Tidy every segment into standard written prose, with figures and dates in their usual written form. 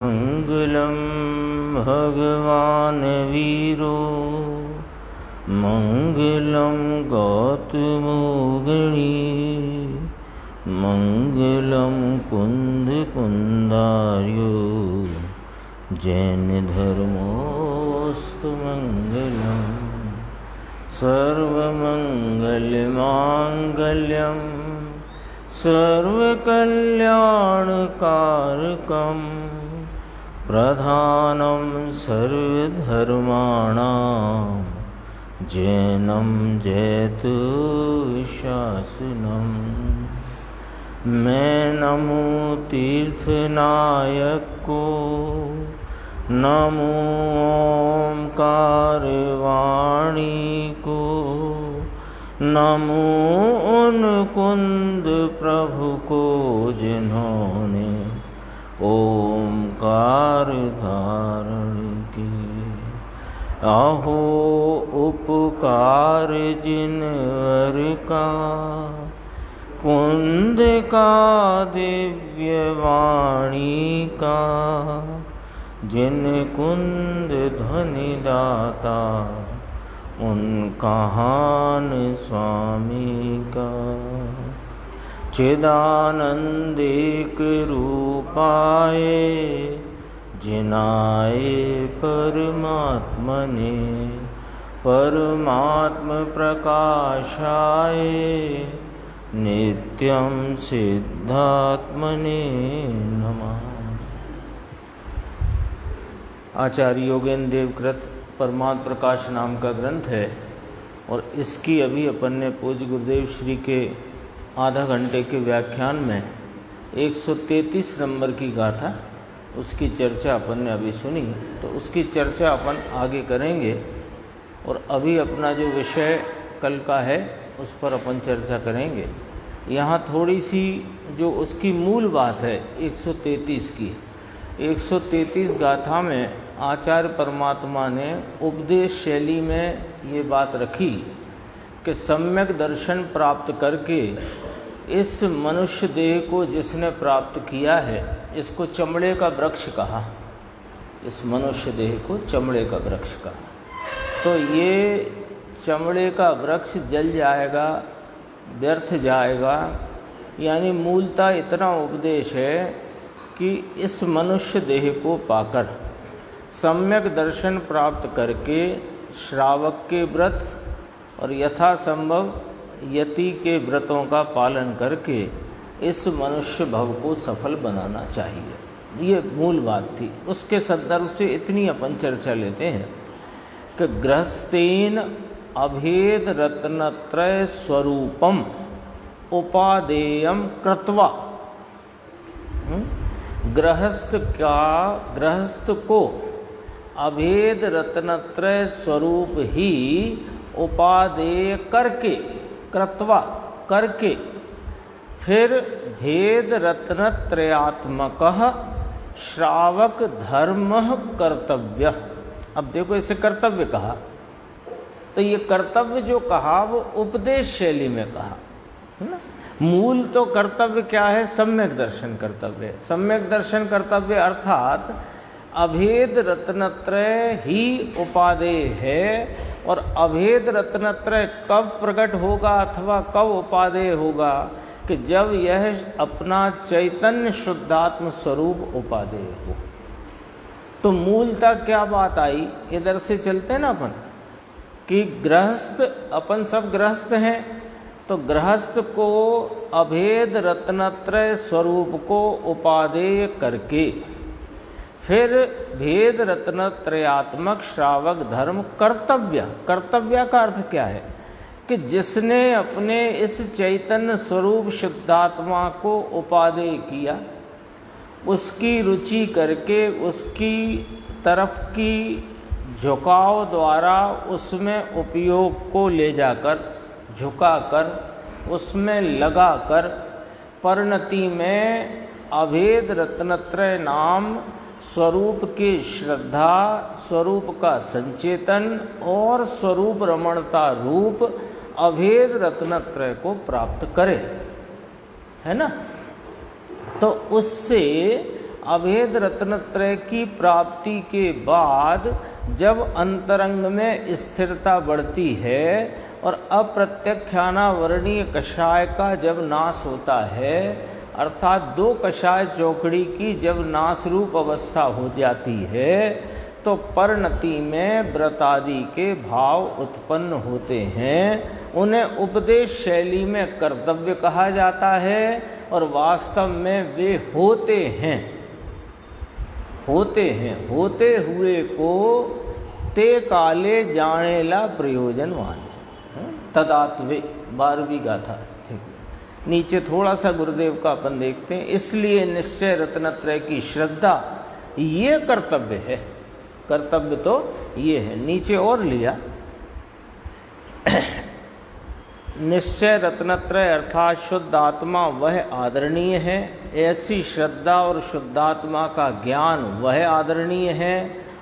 मंगलम भगवान वीरो मंगलम गौतमोगणी मंगलम कुंद कुंदार्यो जैन धर्मोस्तु मंगलम सर्वमंगलमांगल्यम सर्वकल्याणकारकम प्रधानं सर्वधर्माणां जैनं जयतु शासनम्। मैं नमो तीर्थनायक को, नमो ओंकारवाणी को, नमो उन कुंद प्रभु को जिन्होंने ओंकार धारण की। आहो उपकार जिनवर का, कुंद का दिव्य वाणी का, जिन कुंद ध्वनि दाता उनका हान स्वामी का। चिदानंदिक रूपाए जिनाए परमात्मने, परमात्म प्रकाशाय नित्यं सिद्धात्मने नमः। आचार्य योगेंद्र देव कृत परमात्म प्रकाश नाम का ग्रंथ है और इसकी अभी अपन ने पूज्य गुरुदेव श्री के आधा घंटे के व्याख्यान में 133 नंबर की गाथा, उसकी चर्चा अपन ने अभी सुनी, तो उसकी चर्चा अपन आगे करेंगे। और अभी अपना जो विषय कल का है उस पर अपन चर्चा करेंगे। यहाँ थोड़ी सी जो उसकी मूल बात है 133 की, 133 गाथा में आचार्य परमात्मा ने उपदेश शैली में ये बात रखी कि सम्यक दर्शन प्राप्त करके इस मनुष्य देह को जिसने प्राप्त किया है, इसको चमड़े का वृक्ष कहा। इस मनुष्य देह को चमड़े का वृक्ष कहा। तो ये चमड़े का वृक्ष जल जाएगा, व्यर्थ जाएगा। यानी मूलतः इतना उपदेश है कि इस मनुष्य देह को पाकर सम्यक दर्शन प्राप्त करके श्रावक के व्रत और यथासंभव यति के व्रतों का पालन करके इस मनुष्य भव को सफल बनाना चाहिए। ये मूल बात थी। उसके संदर्भ से इतनी अपन चर्चा लेते हैं कि गृहस्थेन अभेद रत्नत्रय स्वरूपम उपादेयम कृत्वा, गृहस्थ को अभेद रत्नत्रय स्वरूप ही उपादेय करके, कृत्वा करके, फिर भेद रत्नत्रयात्मक श्रावक धर्म कर्तव्य। अब देखो इसे कर्तव्य कहा, तो ये कर्तव्य जो कहा वो उपदेश शैली में कहा है ना। मूल तो कर्तव्य क्या है? सम्यक दर्शन कर्तव्य। सम्यक दर्शन कर्तव्य अर्थात अभेद रत्नत्रय ही उपादेय है। और अभेद रत्नत्रय कब प्रकट होगा अथवा कब उपादेय होगा? कि जब यह अपना चैतन्य शुद्धात्म स्वरूप उपादेय हो। तो मूलतः क्या बात आई, इधर से चलते हैं ना अपन, कि गृहस्थ, अपन सब गृहस्थ हैं, तो गृहस्थ को अभेद रत्नत्रय स्वरूप को उपादेय करके फिर भेद रत्नत्रयात्मक श्रावक धर्म कर्तव्य। कर्तव्य का अर्थ क्या है? कि जिसने अपने इस चैतन्य स्वरूप शुद्धात्मा को उपादेय किया, उसकी रुचि करके उसकी तरफ की झुकाव द्वारा उसमें उपयोग को ले जाकर, झुकाकर, उसमें लगाकर परिणति में अभेद रत्नत्रय नाम स्वरूप की श्रद्धा, स्वरूप का संचेतन और स्वरूप रमणता रूप अभेद रत्नत्रय को प्राप्त करे, है ना। तो उससे अभेद रत्नत्रय की प्राप्ति के बाद जब अंतरंग में स्थिरता बढ़ती है और अप्रत्यक्षानावरणीय कषाय का जब नाश होता है, अर्थात दो कषाय चौकड़ी की जब नाश रूप अवस्था हो जाती है, तो परिणति में व्रतादि के भाव उत्पन्न होते हैं। उन्हें उपदेश शैली में कर्तव्य कहा जाता है और वास्तव में वे होते हैं। होते हुए को ते काले जानेला प्रयोजनवान तदात्वे 12वीं गाथा। नीचे थोड़ा सा गुरुदेव का अपन देखते हैं। इसलिए निश्चय रत्नत्रय की श्रद्धा ये कर्तव्य है। कर्तव्य तो ये है। नीचे और लिया, निश्चय रत्नत्रय अर्थात शुद्ध आत्मा वह आदरणीय है। ऐसी श्रद्धा और शुद्धात्मा का ज्ञान वह आदरणीय है।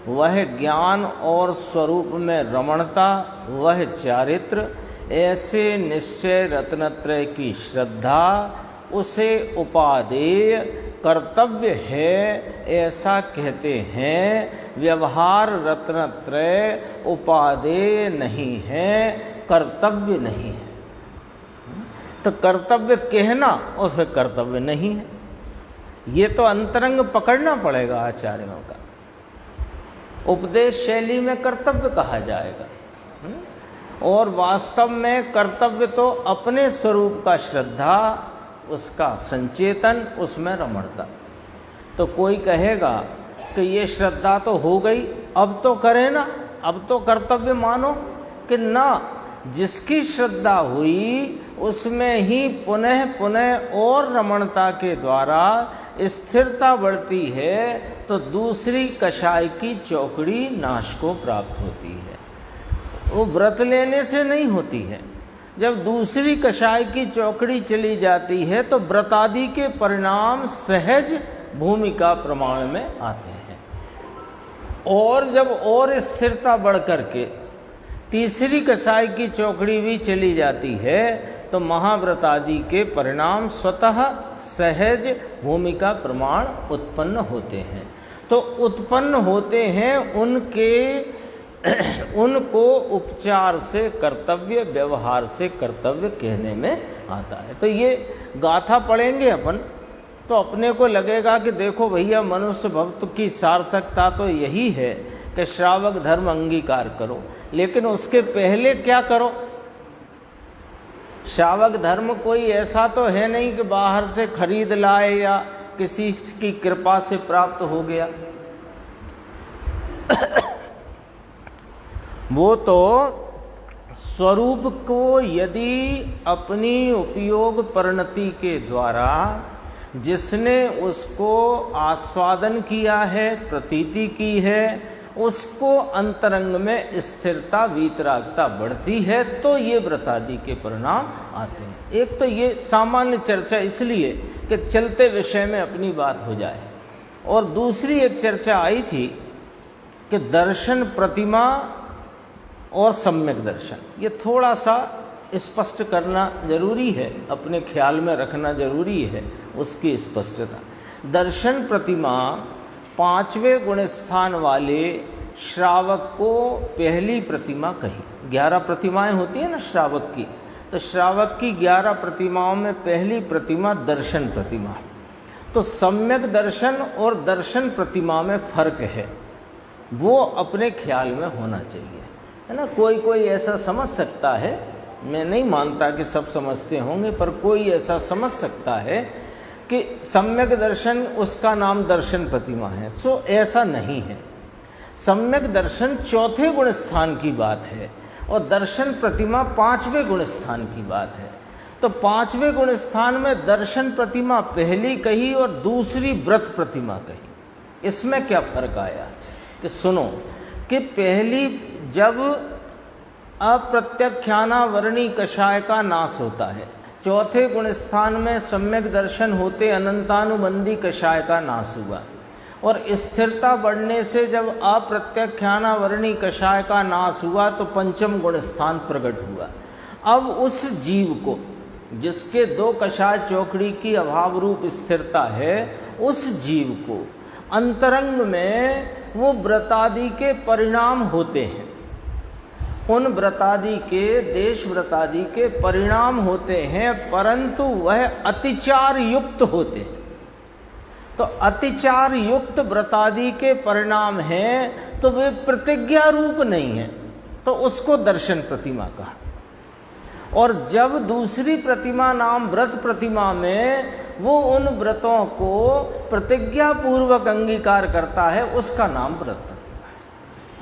वह ज्ञान और स्वरूप में रमणता वह चारित्र। ऐसे निश्चय रत्नत्रय की श्रद्धा उसे उपादेय कर्तव्य है, ऐसा कहते हैं। व्यवहार रत्नत्रय उपादेय नहीं है, कर्तव्य नहीं है। तो कर्तव्य कहना और फिर कर्तव्य नहीं है, ये तो अंतरंग पकड़ना पड़ेगा आचार्यों का। उपदेश शैली में कर्तव्य कहा जाएगा और वास्तव में कर्तव्य तो अपने स्वरूप का श्रद्धा, उसका संचेतन, उसमें रमणता। तो कोई कहेगा कि ये श्रद्धा तो हो गई, अब तो करें ना, अब तो कर्तव्य मानो, कि ना, जिसकी श्रद्धा हुई उसमें ही पुनः पुनः और रमणता के द्वारा स्थिरता बढ़ती है, तो दूसरी कषाय की चौकड़ी नाश को प्राप्त होती है। वो व्रत लेने से नहीं होती है। जब दूसरी कषाय की चौकड़ी चली जाती है तो व्रत आदि के परिणाम सहज भूमिका प्रमाण में आते हैं। और जब और स्थिरता बढ़ करके तीसरी कषाय की चौकड़ी भी चली जाती है तो महाव्रत आदि के परिणाम स्वतः सहज भूमिका प्रमाण उत्पन्न होते हैं। तो उत्पन्न होते हैं उनको उपचार से कर्तव्य, व्यवहार से कर्तव्य कहने में आता है। तो ये गाथा पढ़ेंगे अपन तो अपने को लगेगा कि देखो भैया, मनुष्य भक्त की सार्थकता तो यही है कि श्रावक धर्म अंगीकार करो, लेकिन उसके पहले क्या करो। श्रावक धर्म कोई ऐसा तो है नहीं कि बाहर से खरीद लाए या किसी की कृपा से प्राप्त हो गया। वो तो स्वरूप को यदि अपनी उपयोग परिणति के द्वारा जिसने उसको आस्वादन किया है, प्रतीति की है, उसको अंतरंग में स्थिरता, वीतरागता बढ़ती है, तो ये व्रतादि के परिणाम आते हैं। एक तो ये सामान्य चर्चा इसलिए कि चलते विषय में अपनी बात हो जाए, और दूसरी एक चर्चा आई थी कि दर्शन, प्रतिमा और सम्यक दर्शन, ये थोड़ा सा स्पष्ट करना जरूरी है, अपने ख्याल में रखना जरूरी है उसकी स्पष्टता। दर्शन प्रतिमा 5वें गुण स्थान वाले श्रावक को पहली प्रतिमा कही। 11 प्रतिमाएं होती है ना श्रावक की, तो श्रावक की 11 प्रतिमाओं में पहली प्रतिमा दर्शन प्रतिमा। तो सम्यक दर्शन और दर्शन प्रतिमा में फर्क है, वो अपने ख्याल में होना चाहिए, है ना। कोई कोई ऐसा समझ सकता है, मैं नहीं मानता कि सब समझते होंगे, पर कोई ऐसा समझ सकता है कि सम्यक दर्शन उसका नाम दर्शन प्रतिमा है। सो ऐसा नहीं है। सम्यक दर्शन 4थे गुण स्थान की बात है और दर्शन प्रतिमा 5वें गुण स्थान की बात है। तो 5वें गुण स्थान में दर्शन प्रतिमा पहली कही और दूसरी व्रत प्रतिमा कही। इसमें क्या फर्क आया कि सुनो, कि पहली जब अप्रत्यक्षानावरणी कषाय का नाश होता है, 4थे गुण स्थान में सम्यक दर्शन होते अनंतानुबंधी कषाय का नाश हुआ, और स्थिरता बढ़ने से जब अप्रत्यक्षानावरणी कषाय का नाश हुआ तो 5म गुण स्थान प्रकट हुआ। अब उस जीव को, जिसके 2 कषाय चौकड़ी की अभाव रूप स्थिरता है, उस जीव को अंतरंग में वो व्रतादि के परिणाम होते हैं, उन व्रतादि के, देश व्रतादि के परिणाम होते हैं, परंतु वह अतिचार युक्त होते हैं। तो अतिचार युक्त व्रतादि के परिणाम हैं, तो वे प्रतिज्ञा रूप नहीं है, तो उसको दर्शन प्रतिमा कहा। और जब दूसरी प्रतिमा नाम व्रत प्रतिमा में वो उन व्रतों को प्रतिज्ञा पूर्वक अंगीकार करता है, उसका नाम व्रत प्रतिमा है।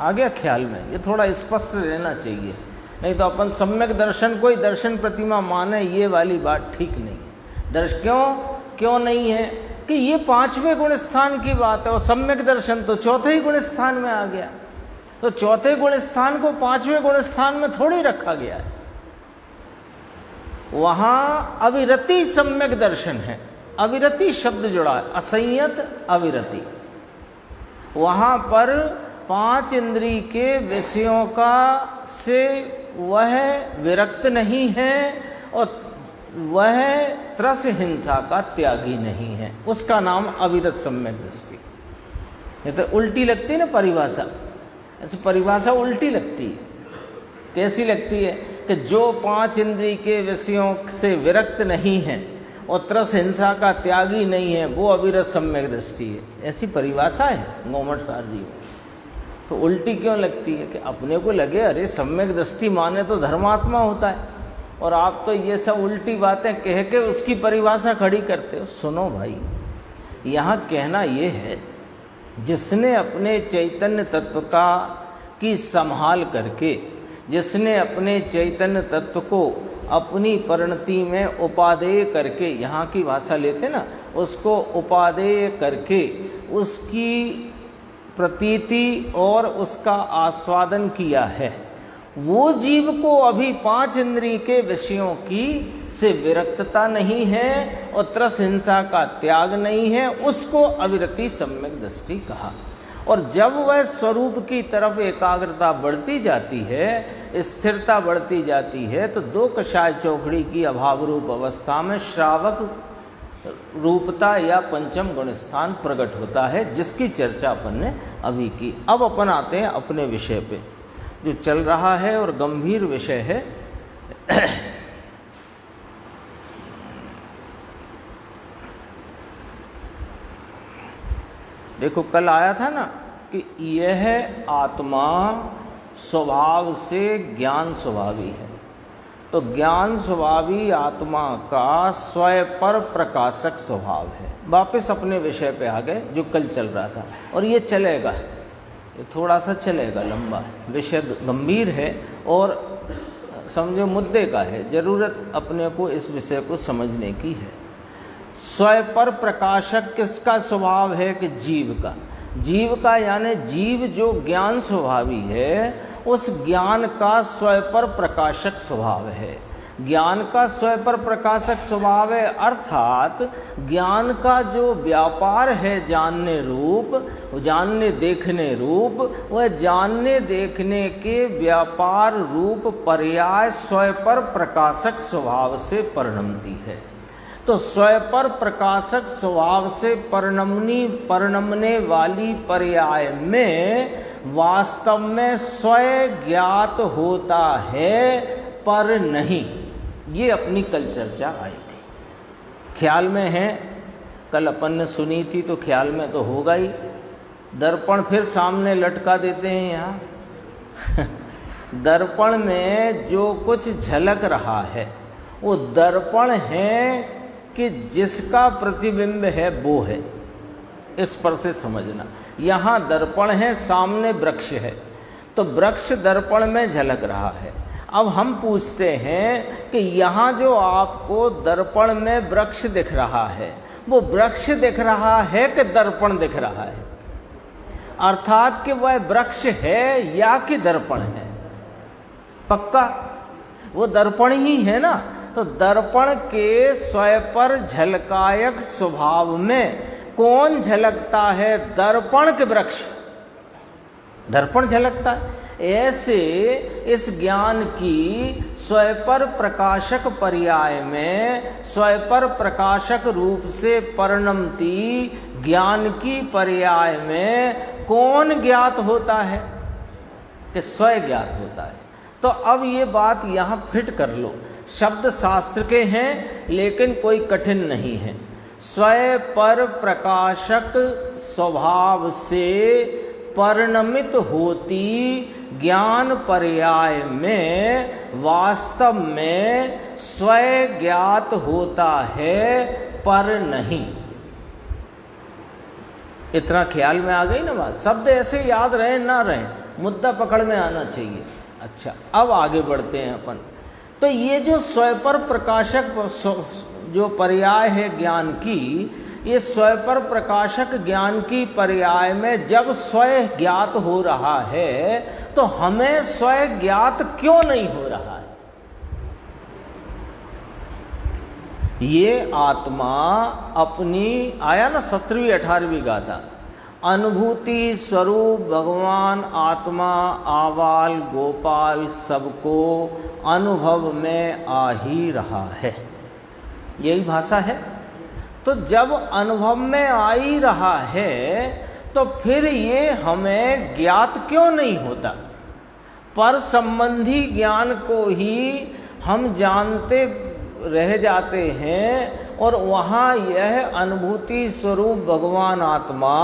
आ गया ख्याल में? ये थोड़ा स्पष्ट रहना चाहिए, नहीं तो अपन सम्यक दर्शन कोई दर्शन प्रतिमा माने, ये वाली बात ठीक नहीं है। क्यों नहीं है कि ये 5वें गुण स्थान की बात है, और सम्यक दर्शन तो 4थे ही गुण स्थान में आ गया। तो 4थे गुण स्थान को 5वें गुण स्थान में थोड़ी रखा गया है। वहां अविरति सम्यक दर्शन है, अविरति शब्द जुड़ा है, असंयत अविरति। वहां पर 5 इंद्रिय के विषयों का से वह विरक्त नहीं है और वह त्रस हिंसा का त्यागी नहीं है, उसका नाम अविरत सम्यक दृष्टि। ये तो उल्टी लगती है ना परिभाषा, ऐसे परिभाषा उल्टी लगती है। कैसी लगती है कि जो 5 इंद्रिय के विषयों से विरक्त नहीं है और त्रस हिंसा का त्यागी नहीं है, वो अविरत सम्यक दृष्टि है। ऐसी परिभाषा है गोमट सार जी में। तो उल्टी क्यों लगती है कि अपने को लगे अरे सम्यक दृष्टि माने तो धर्मात्मा होता है, और आप तो ये सब उल्टी बातें कह के उसकी परिभाषा खड़ी करते हो। सुनो भाई, यहाँ कहना ये है, जिसने अपने चैतन्य तत्व की संभाल करके, जिसने अपने चैतन्य तत्व को अपनी परिणति में उपादेय करके, यहाँ की भाषा लेते ना, उसको उपादेय करके उसकी प्रतीति और उसका आस्वादन किया है, वो जीव को अभी 5 इंद्रिय के विषयों की से विरक्तता नहीं है और त्रस हिंसा का त्याग नहीं है, उसको अविरति सम्यक दृष्टि कहा। और जब वह स्वरूप की तरफ एकाग्रता बढ़ती जाती है, स्थिरता बढ़ती जाती है, तो 2 कषाय चौखड़ी की अभाव रूप अवस्था में श्रावक रूपता या पंचम गुण स्थान प्रकट होता है, जिसकी चर्चा अपन ने अभी की। अब अपन आते हैं अपने विषय पे, जो चल रहा है और गंभीर विषय है। देखो कल आया था ना कि यह आत्मा स्वभाव से ज्ञान स्वभावी है, तो ज्ञान स्वभावी आत्मा का स्वयं पर प्रकाशक स्वभाव है। वापस अपने विषय पे आ गए जो कल चल रहा था, और ये चलेगा, ये थोड़ा सा चलेगा, लंबा है, विषय गंभीर है और समझो मुद्दे का है, जरूरत अपने को इस विषय को समझने की है। स्वयं पर प्रकाशक किसका स्वभाव है कि जीव का, जीव का यानी जीव जो ज्ञान स्वभावी है, उस ज्ञान का स्वयं पर प्रकाशक स्वभाव है। ज्ञान का स्वयं पर प्रकाशक स्वभाव है, अर्थात ज्ञान का जो व्यापार है जानने रूप, जानने देखने रूप, वह जानने देखने के व्यापार रूप पर्याय स्वयं पर प्रकाशक स्वभाव से परिणमती है। तो स्वयं पर प्रकाशक स्वभाव से परिणमने वाली पर्याय में वास्तव में स्वयं ज्ञात होता है पर नहीं। ये अपनी कल चर्चा आई थी, ख्याल में है, कल अपन ने सुनी थी तो ख्याल में तो होगा ही। दर्पण फिर सामने लटका देते हैं यहाँ। दर्पण में जो कुछ झलक रहा है वो दर्पण है कि जिसका प्रतिबिंब है वो है, इस पर से समझना। यहाँ दर्पण है, सामने वृक्ष है, तो वृक्ष दर्पण में झलक रहा है। अब हम पूछते हैं कि यहाँ जो आपको दर्पण में वृक्ष दिख रहा है, वो वृक्ष दिख रहा है कि दर्पण दिख रहा है? अर्थात कि वह वृक्ष है या कि दर्पण है? पक्का वो दर्पण ही है ना। तो दर्पण के स्वयं पर झलकायक स्वभाव में कौन झलकता है? दर्पण के वृक्ष, दर्पण झलकता है। ऐसे इस ज्ञान की स्वयंपर प्रकाशक पर्याय में स्वयंपर प्रकाशक रूप से परिणमती ज्ञान की पर्याय में कौन ज्ञात होता है? कि स्वयं ज्ञात होता है। तो अब ये बात यहाँ फिट कर लो, शब्द शास्त्र के हैं लेकिन कोई कठिन नहीं है। स्वयं पर प्रकाशक स्वभाव से परिणमित होती ज्ञान पर्याय में वास्तव में स्वयं ज्ञात होता है, पर नहीं। इतना ख्याल में आ गई ना बात? शब्द ऐसे याद रहे ना रहे, मुद्दा पकड़ में आना चाहिए। अच्छा, अब आगे बढ़ते हैं अपन। तो ये जो स्वयंपर प्रकाशक जो पर्याय है ज्ञान की, ये स्वयंपर प्रकाशक ज्ञान की पर्याय में जब स्वयं ज्ञात हो रहा है तो हमें स्वयं ज्ञात क्यों नहीं हो रहा है? ये आत्मा अपनी, आया ना 17वीं 18वीं गाथा, अनुभूति स्वरूप भगवान आत्मा आवाल गोपाल सबको अनुभव में आ ही रहा है, यही भाषा है। तो जब अनुभव में आ ही रहा है तो फिर ये हमें ज्ञात क्यों नहीं होता? पर संबंधी ज्ञान को ही हम जानते रह जाते हैं और वहाँ यह अनुभूति स्वरूप भगवान आत्मा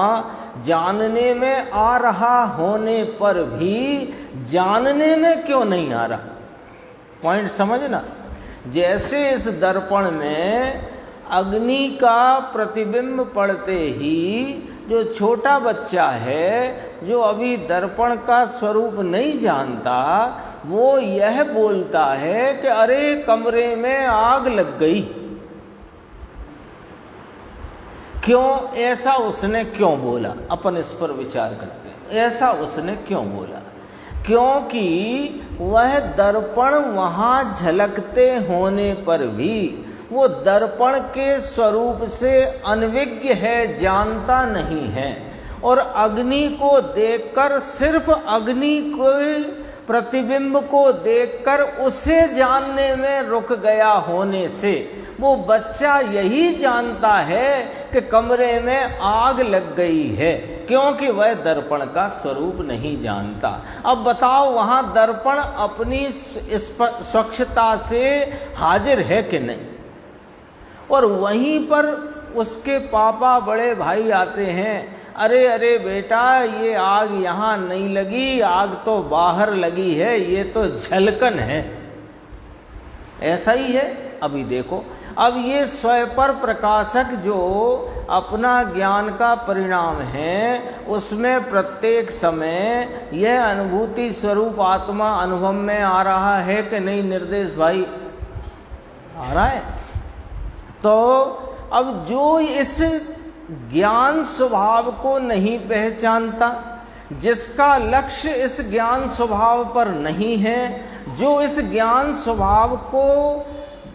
जानने में आ रहा होने पर भी जानने में क्यों नहीं आ रहा? पॉइंट समझना। जैसे इस दर्पण में अग्नि का प्रतिबिंब पड़ते ही जो छोटा बच्चा है, जो अभी दर्पण का स्वरूप नहीं जानता, वो यह बोलता है कि अरे कमरे में आग लग गई। क्यों? ऐसा उसने क्यों बोला? अपन इस पर विचार करते हैं, ऐसा उसने क्यों बोला? क्योंकि वह दर्पण वहाँ झलकते होने पर भी वो दर्पण के स्वरूप से अनविज्ञ है, जानता नहीं है। और अग्नि को देखकर, सिर्फ अग्नि को प्रतिबिंब को देखकर उसे जानने में रुक गया होने से वो बच्चा यही जानता है कि कमरे में आग लग गई है, क्योंकि वह दर्पण का स्वरूप नहीं जानता। अब बताओ, वहाँ दर्पण अपनी स्वच्छता से हाजिर है कि नहीं? और वहीं पर उसके पापा बड़े भाई आते हैं, अरे अरे बेटा, ये आग यहाँ नहीं लगी, आग तो बाहर लगी है, ये तो झलकन है। ऐसा ही है। अभी देखो, अब ये स्वयंपर प्रकाशक जो अपना ज्ञान का परिणाम है, उसमें प्रत्येक समय यह अनुभूति स्वरूप आत्मा अनुभव में आ रहा है कि नहीं? निर्देश भाई, आ रहा है। तो अब जो इस ज्ञान स्वभाव को नहीं पहचानता, जिसका लक्ष्य इस ज्ञान स्वभाव पर नहीं है, जो इस ज्ञान स्वभाव को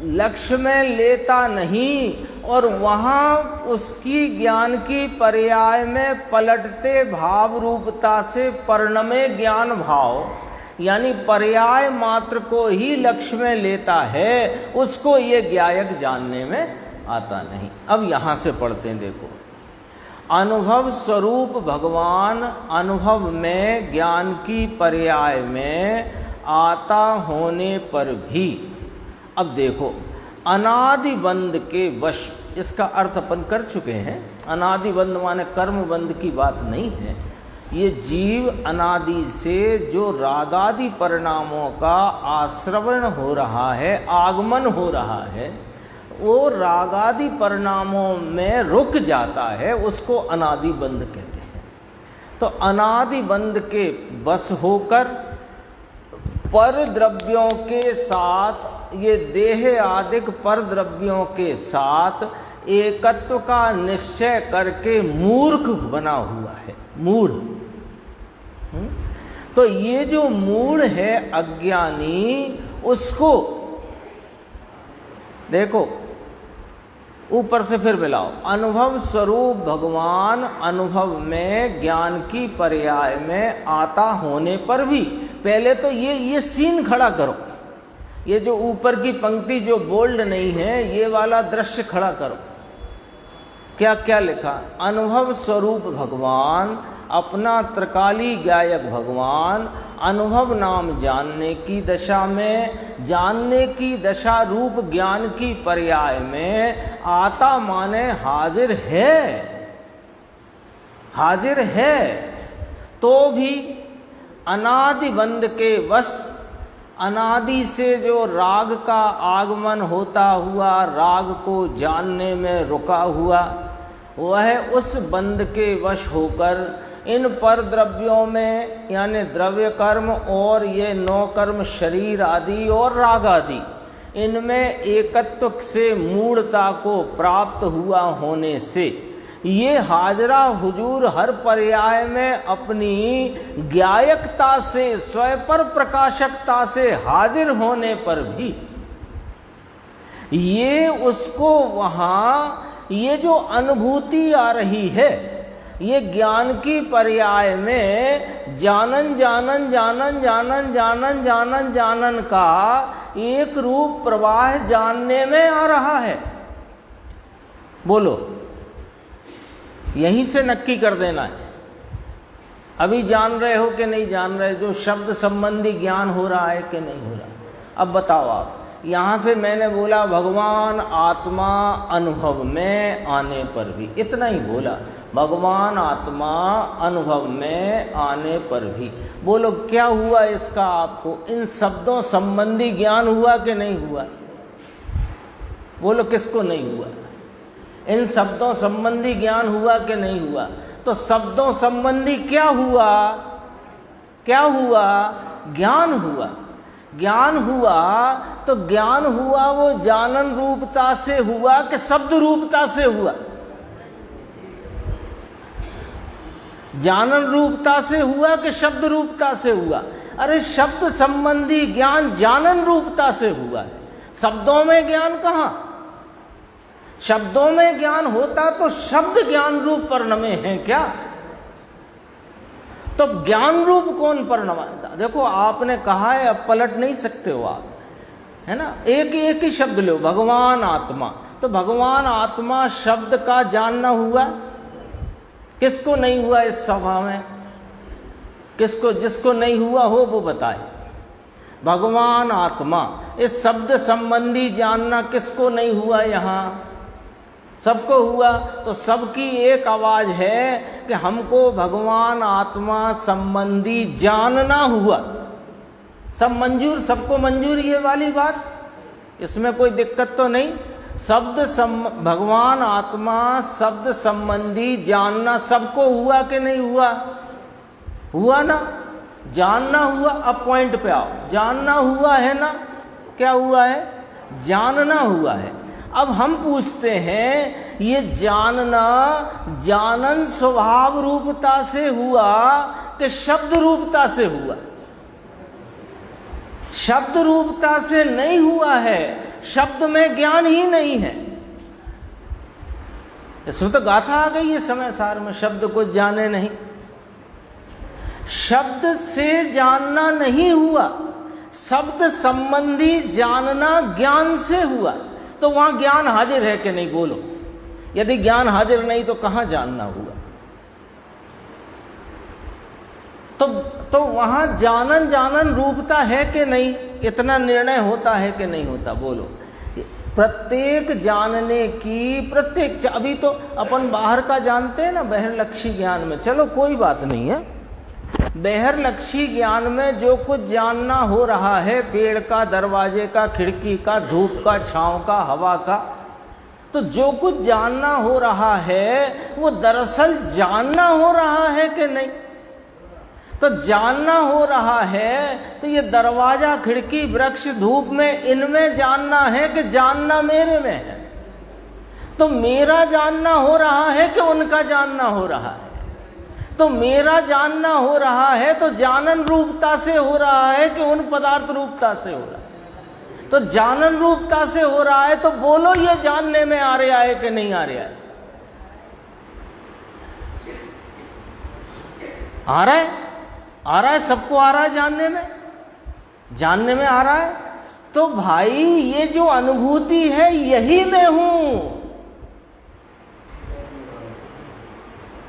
लक्ष्य में लेता नहीं और वहाँ उसकी ज्ञान की पर्याय में पलटते भाव रूपता से परिणमे ज्ञान भाव, यानी पर्याय मात्र को ही लक्ष्य में लेता है, उसको ये ज्ञायक जानने में आता नहीं। अब यहाँ से पढ़ते हैं, देखो, अनुभव स्वरूप भगवान अनुभव में ज्ञान की पर्याय में आता होने पर भी, अब देखो, अनादि बंध के वश, इसका अर्थ अपन कर चुके हैं। अनादि बंध माने कर्म बंध की बात नहीं है। ये जीव अनादि से जो रागादि परिणामों का आश्रवण हो रहा है, आगमन हो रहा है, वो रागादि परिणामों में रुक जाता है, उसको अनादि बंध कहते हैं। तो अनादि बंध के बस होकर पर द्रव्यों के साथ, ये देह आदिक पर द्रव्यों के साथ एकत्व का निश्चय करके मूर्ख बना हुआ है, मूढ़। तो ये जो मूढ़ है, अज्ञानी, उसको देखो ऊपर से फिर मिलाओ। अनुभव स्वरूप भगवान अनुभव में ज्ञान की पर्याय में आता होने पर भी, पहले तो ये सीन खड़ा करो, ये जो ऊपर की पंक्ति जो बोल्ड नहीं है, ये वाला दृश्य खड़ा करो। क्या क्या लिखा? अनुभव स्वरूप भगवान, अपना त्रिकाली गायक भगवान, अनुभव नाम जानने की दशा में, जानने की दशा रूप ज्ञान की पर्याय में, आता माने हाजिर है, हाजिर है। तो भी अनादि बंध के वश, अनादि से जो राग का आगमन होता हुआ राग को जानने में रुका हुआ, वह उस बंध के वश होकर इन पर द्रव्यों में यानी द्रव्य कर्म और ये 9 कर्म शरीर आदि और राग आदि, इनमें एकत्व से मूढ़ता को प्राप्त हुआ होने से ये हाजरा हुजूर हर पर्याय में अपनी ज्ञायकता से, स्वयं पर प्रकाशकता से हाजिर होने पर भी ये उसको वहाँ ये जो अनुभूति आ रही है, ये ज्ञान की पर्याय में जानन जानन जानन जानन जानन जानन जानन का एक रूप प्रवाह जानने में आ रहा है। बोलो, यहीं से नक्की कर देना है। अभी जान रहे हो कि नहीं जान रहे, जो शब्द संबंधी ज्ञान हो रहा है कि नहीं हो रहा? अब बताओ आप, यहां से मैंने बोला भगवान आत्मा अनुभव में आने पर भी, इतना ही बोला, भगवान आत्मा अनुभव में आने पर भी। बोलो क्या हुआ इसका आपको? इन शब्दों संबंधी ज्ञान हुआ कि नहीं हुआ? बोलो किसको नहीं हुआ? इन शब्दों संबंधी ज्ञान हुआ कि नहीं हुआ? तो शब्दों संबंधी क्या हुआ? क्या हुआ? ज्ञान हुआ। ज्ञान हुआ तो ज्ञान हुआ वो जानन रूपता से हुआ कि शब्द रूपता से हुआ? जानन रूपता से हुआ कि शब्द रूपता से हुआ? अरे शब्द संबंधी ज्ञान जानन रूपता से हुआ है, शब्दों में ज्ञान कहाँ? शब्दों में ज्ञान होता तो शब्द ज्ञान रूप परिणमे हैं क्या? तो ज्ञान रूप कौन परिणमा? देखो आपने कहा है, अब पलट नहीं सकते हो आप, है ना? एक ही शब्द लो, भगवान आत्मा। तो भगवान आत्मा शब्द का जानना हुआ? किसको नहीं हुआ इस सभा में? किसको? जिसको नहीं हुआ हो वो बताए। भगवान आत्मा इस शब्द संबंधी जानना किसको नहीं हुआ? यहाँ सबको हुआ। तो सबकी एक आवाज है कि हमको भगवान आत्मा संबंधी जानना हुआ। सब मंजूर, सबको मंजूर ये वाली बात, इसमें कोई दिक्कत तो नहीं। भगवान आत्मा शब्द संबंधी जानना सबको हुआ कि नहीं हुआ? हुआ ना? जानना हुआ। अब पॉइंट पे आओ, जानना हुआ है ना? क्या हुआ है? जानना हुआ है। अब हम पूछते हैं, ये जानना जानन स्वभाव रूपता से हुआ कि शब्द रूपता से हुआ? शब्द रूपता से नहीं हुआ है, शब्द में ज्ञान ही नहीं है। इसमें तो गाथा आ गई है समय सार में, शब्द को जाने नहीं। शब्द से जानना नहीं हुआ, शब्द संबंधी जानना ज्ञान से हुआ। तो वहां ज्ञान हाजिर है कि नहीं? बोलो, यदि ज्ञान हाजिर नहीं तो कहां जानना हुआ? तो वहां जानन जानन रूपता है कि नहीं? इतना निर्णय होता है कि नहीं होता? बोलो, प्रत्येक जानने की प्रत्येक, अभी तो अपन बाहर का जानते हैं ना बहिर्लक्षी ज्ञान में, चलो कोई बात नहीं है। बहिर्लक्षी ज्ञान में जो कुछ जानना हो रहा है, पेड़ का, दरवाजे का, खिड़की का, धूप का, छांव का, हवा का, तो जो कुछ जानना हो रहा है वो दरअसल जानना हो रहा है कि नहीं? तो जानना हो रहा है तो ये दरवाजा, खिड़की, वृक्ष, धूप में, इनमें जानना है कि जानना मेरे में है? तो मेरा जानना हो रहा है कि उनका जानना हो रहा है? तो मेरा जानना हो रहा है तो जानन रूपता से हो रहा है कि उन पदार्थ रूपता से हो रहा है? तो जानन रूपता से हो रहा है तो बोलो ये जानने में आ रहा है कि नहीं आ रहा है? आ रहा है? आ रहा है, सबको आ रहा है जानने में। जानने में आ रहा है? तो भाई ये जो अनुभूति है यही मैं हूं।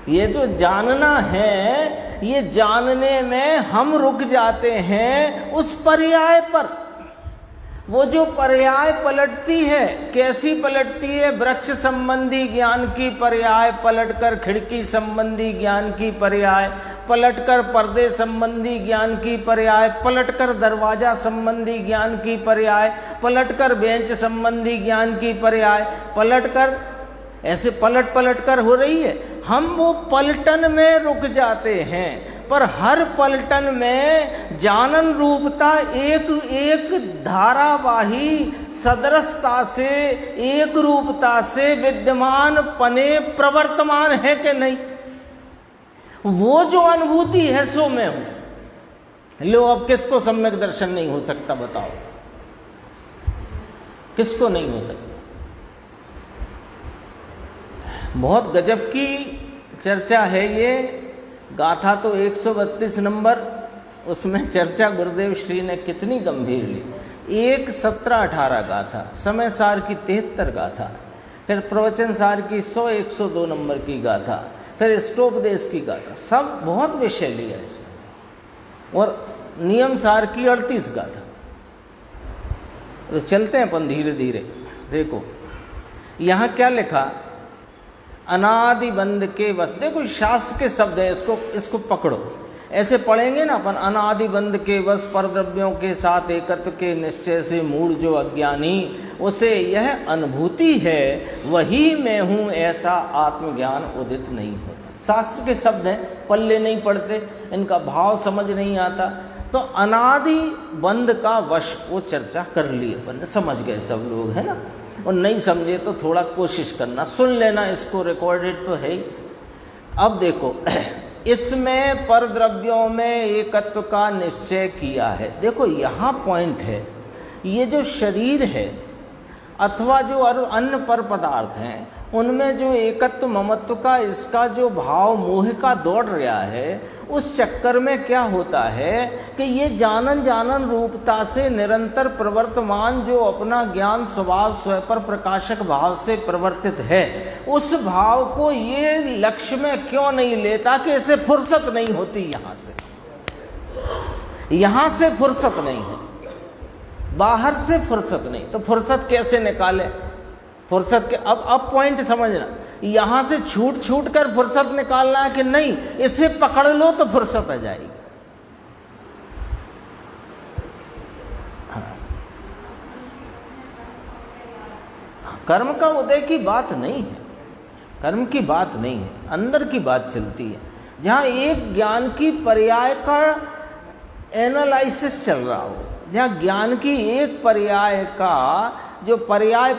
ये जो जानना है, ये जानने में हम रुक जाते हैं उस पर्याय पर। वो जो पर्याय पलटती है, कैसी पलटती है? वृक्ष संबंधी ज्ञान की पर्याय पलटकर खिड़की संबंधी ज्ञान की पर्याय, पलटकर पर्दे संबंधी ज्ञान की पर्याय, पलटकर दरवाजा संबंधी ज्ञान की पर्याय, पलटकर बेंच संबंधी ज्ञान की पर्याय, पलटकर ऐसे पलट पलट कर हो रही है। हम वो पलटन में रुक जाते हैं, पर हर पलटन में जानन रूपता एक एक धारावाही सदृशता से, एक रूपता से विद्यमान पने प्रवर्तमान है कि नहीं? वो जो अनुभूति है सो मैं हूं। लो, अब किसको सम्यक दर्शन नहीं हो सकता बताओ? किसको नहीं होता? बहुत गजब की चर्चा है ये। गाथा तो 132 नंबर, उसमें चर्चा गुरुदेव श्री ने कितनी गंभीर ली। 1, 17, 18 गाथा, समय सार की 73 गाथा, फिर प्रवचन सार की 100, 102 नंबर की गाथा, फिर स्टोपदेश की गाथा, सब बहुत विषय लिया इसमें, और नियम सार की 38 गाथा। तो चलते हैं अपन धीरे धीरे। देखो यहाँ क्या लिखा, अनादि बंध के वश। देखो शास्त्र के शब्द है, इसको पकड़ो। ऐसे पढ़ेंगे ना अपन, अनादि बंध के वश पर द्रव्यों के साथ एकत्व के निश्चय से मूढ़ जो अज्ञानी, उसे यह अनुभूति है वही मैं हूँ, ऐसा आत्मज्ञान उदित नहीं होता। शास्त्र के शब्द हैं, पल्ले नहीं पड़ते, इनका भाव समझ नहीं आता। तो अनादि बंध का वश वो चर्चा कर ली अपन, समझ गए सब लोग, है ना? और नहीं समझे तो थोड़ा कोशिश करना, सुन लेना, इसको रिकॉर्डेड तो है ही। अब देखो इसमें पर द्रव्यों में एकत्व का निश्चय किया है। देखो यहाँ पॉइंट है, ये जो शरीर है अथवा जो अन्य पर पदार्थ हैं, उनमें जो एकत्व ममत्व का इसका जो भाव मोह का दौड़ रहा है, उस चक्कर में क्या होता है कि ये जानन रूपता से निरंतर प्रवर्तमान जो अपना ज्ञान स्वभाव स्वयं पर प्रकाशक भाव से प्रवर्तित है, उस भाव को ये लक्ष्य में क्यों नहीं लेता कि इसे फुर्सत नहीं होती? यहाँ से फुर्सत नहीं है, बाहर से फुर्सत नहीं, तो फुर्सत कैसे निकाले? फुर्सत के अब पॉइंट समझना, यहां से छूट कर फुर्सत निकालना है कि नहीं, इसे पकड़ लो तो फुर्सत आ जाएगी। कर्म का उदय की बात नहीं है, कर्म की बात नहीं है, अंदर की बात चलती है। जहां एक ज्ञान की पर्याय का एनालिसिस चल रहा हो, जहां ज्ञान की एक पर्याय का जो पर्याय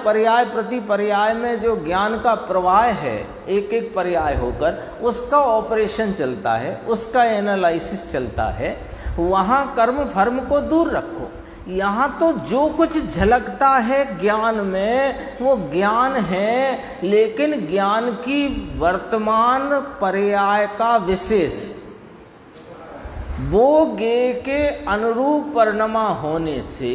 प्रति पर्याय में जो ज्ञान का प्रवाह है, एक एक पर्याय होकर उसका ऑपरेशन चलता है, उसका एनालिसिस चलता है, वहाँ कर्म फर्म को दूर रखो। यहाँ तो जो कुछ झलकता है ज्ञान में वो ज्ञान है, लेकिन ज्ञान की वर्तमान पर्याय का विशेष वो गे के अनुरूप परिणमा होने से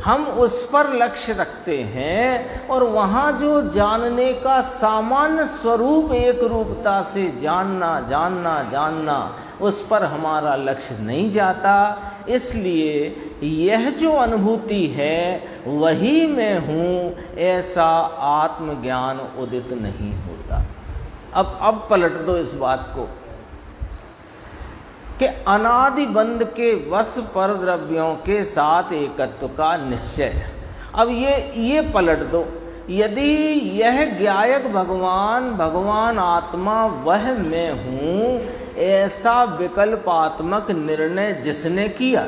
हम उस पर लक्ष्य रखते हैं, और वहाँ जो जानने का सामान्य स्वरूप एक रूपता से जानना उस पर हमारा लक्ष्य नहीं जाता। इसलिए यह जो अनुभूति है वही मैं हूँ, ऐसा आत्मज्ञान उदित नहीं होता। अब पलट दो इस बात को कि अनादि बंध के वश पर द्रव्यों के साथ एकत्व का निश्चय। अब ये पलट दो, यदि यह ज्ञायक भगवान आत्मा वह मैं हूँ, ऐसा विकल्पात्मक निर्णय जिसने किया,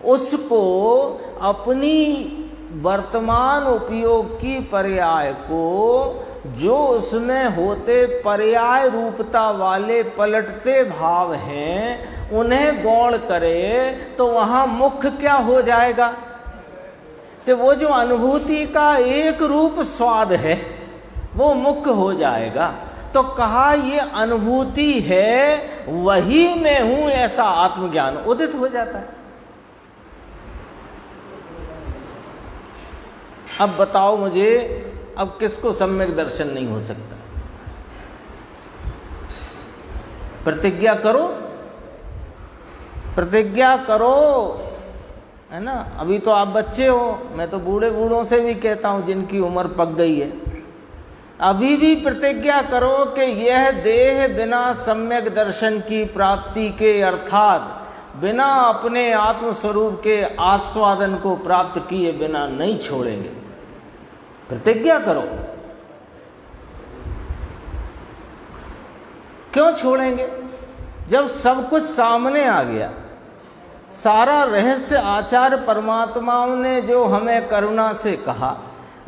उसको अपनी वर्तमान उपयोग की पर्याय को जो उसमें होते पर्याय रूपता वाले पलटते भाव हैं उन्हें गौण करे, तो वहाँ मुख्य क्या हो जाएगा कि वो जो अनुभूति का एक रूप स्वाद है वो मुख्य हो जाएगा। तो कहा ये अनुभूति है वही मैं हूँ, ऐसा आत्मज्ञान उदित हो जाता है। अब बताओ मुझे, अब किसको सम्यक दर्शन नहीं हो सकता? प्रतिज्ञा करो, प्रतिज्ञा करो, है ना। अभी तो आप बच्चे हो, मैं तो बूढ़े बूढ़ों से भी कहता हूँ जिनकी उम्र पक गई है, अभी भी प्रतिज्ञा करो कि यह देह बिना सम्यक दर्शन की प्राप्ति के अर्थात बिना अपने आत्मस्वरूप के आस्वादन को प्राप्त किए बिना नहीं छोड़ेंगे। प्रतिज्ञा करो। क्यों छोड़ेंगे? जब सब कुछ सामने आ गया, सारा रहस्य आचार्य परमात्माओं ने जो हमें करुणा से कहा,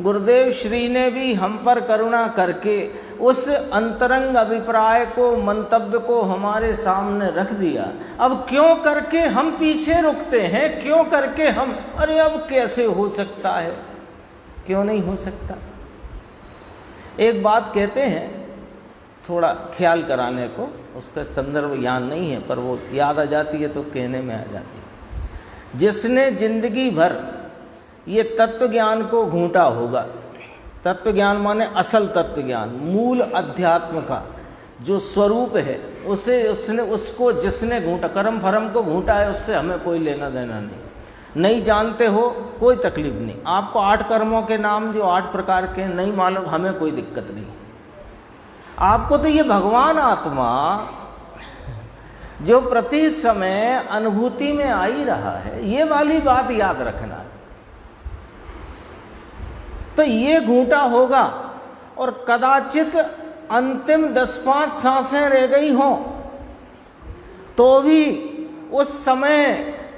गुरुदेव श्री ने भी हम पर करुणा करके उस अंतरंग अभिप्राय को, मंतव्य को हमारे सामने रख दिया। अब क्यों करके हम पीछे रुकते हैं? क्यों करके हम, अरे अब कैसे हो सकता है? क्यों नहीं हो सकता? एक बात कहते हैं, थोड़ा ख्याल कराने को, उसका संदर्भ याद नहीं है पर वो याद आ जाती है तो कहने में आ जाती है। जिसने जिंदगी भर ये तत्व ज्ञान को घूंटा होगा, तत्व ज्ञान माने असल तत्व ज्ञान, मूल अध्यात्म का जो स्वरूप है, उसको जिसने घूंटा, कर्म फरम को घूंटा है, उससे हमें कोई लेना देना नहीं जानते हो कोई तकलीफ नहीं। आपको 8 कर्मों के नाम जो 8 प्रकार के नहीं मालूम, हमें कोई दिक्कत नहीं। आपको तो ये भगवान आत्मा जो प्रति समय अनुभूति में आ ही रहा है, ये वाली बात याद रखना है। तो ये घूंटा होगा और कदाचित अंतिम 10-5 सांसें रह गई हों तो भी उस समय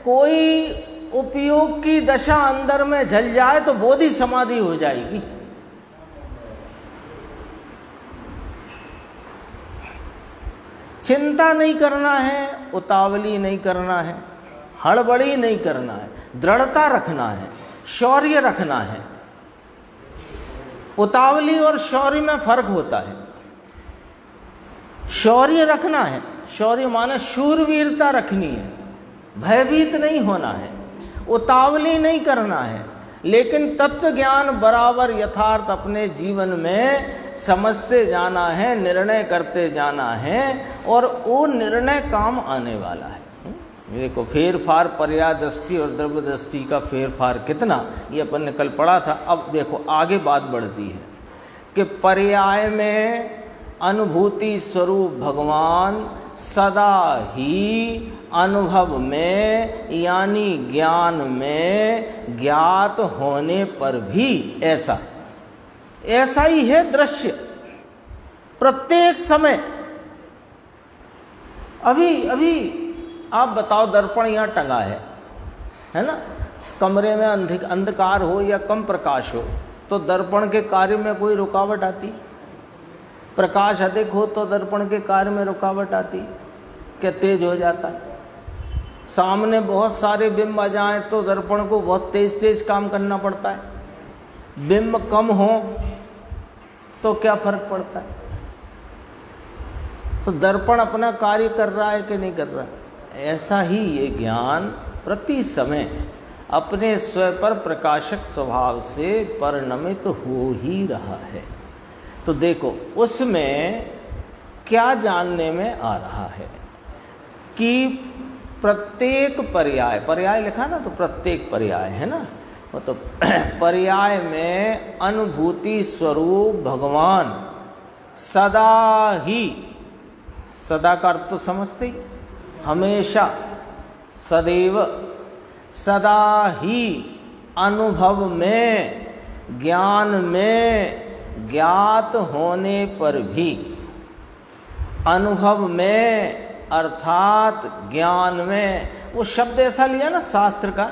कोई उपयोग की दशा अंदर में झल जाए तो बोधि समाधि हो जाएगी। चिंता नहीं करना है, उतावली नहीं करना है, हड़बड़ी नहीं करना है, दृढ़ता रखना है, शौर्य रखना है। उतावली और शौर्य में फर्क होता है। शौर्य रखना है, शौर्य माने शूरवीरता रखनी है, भयभीत नहीं होना है, उतावली नहीं करना है, लेकिन तत्व ज्ञान बराबर यथार्थ अपने जीवन में समझते जाना है, निर्णय करते जाना है और वो निर्णय काम आने वाला है। देखो फेर फार पर्याय दृष्टि और द्रव्य दृष्टि का फेर फार कितना, ये अपन ने कल पढ़ा था। अब देखो आगे बात बढ़ती है कि पर्याय में अनुभूति स्वरूप भगवान सदा ही अनुभव में यानी ज्ञान में ज्ञात होने पर भी ऐसा ही है दृश्य प्रत्येक समय। अभी आप बताओ, दर्पण यहाँ टंगा है ना, कमरे में अंधकार हो या कम प्रकाश हो तो दर्पण के कार्य में कोई रुकावट आती? प्रकाश अधिक हो तो दर्पण के कार्य में रुकावट आती, क्या तेज हो जाता है? सामने बहुत सारे बिंब आ जाएं तो दर्पण को बहुत तेज काम करना पड़ता है। बिंब कम हो तो क्या फर्क पड़ता है? तो दर्पण अपना कार्य कर रहा है कि नहीं कर रहा है? ऐसा ही ये ज्ञान प्रति समय अपने स्वयं पर प्रकाशक स्वभाव से परिणमित हो ही रहा है। तो देखो उसमें क्या जानने में आ रहा है कि प्रत्येक पर्याय लिखा ना, तो प्रत्येक पर्याय है ना, तो पर्याय में अनुभूति स्वरूप भगवान सदा ही, सदा का अर्थ तो समझते ही, हमेशा, सदैव, सदा ही अनुभव में, ज्ञान में ज्ञात होने पर भी, अनुभव में अर्थात ज्ञान में, वो शब्द ऐसा लिया ना शास्त्र का,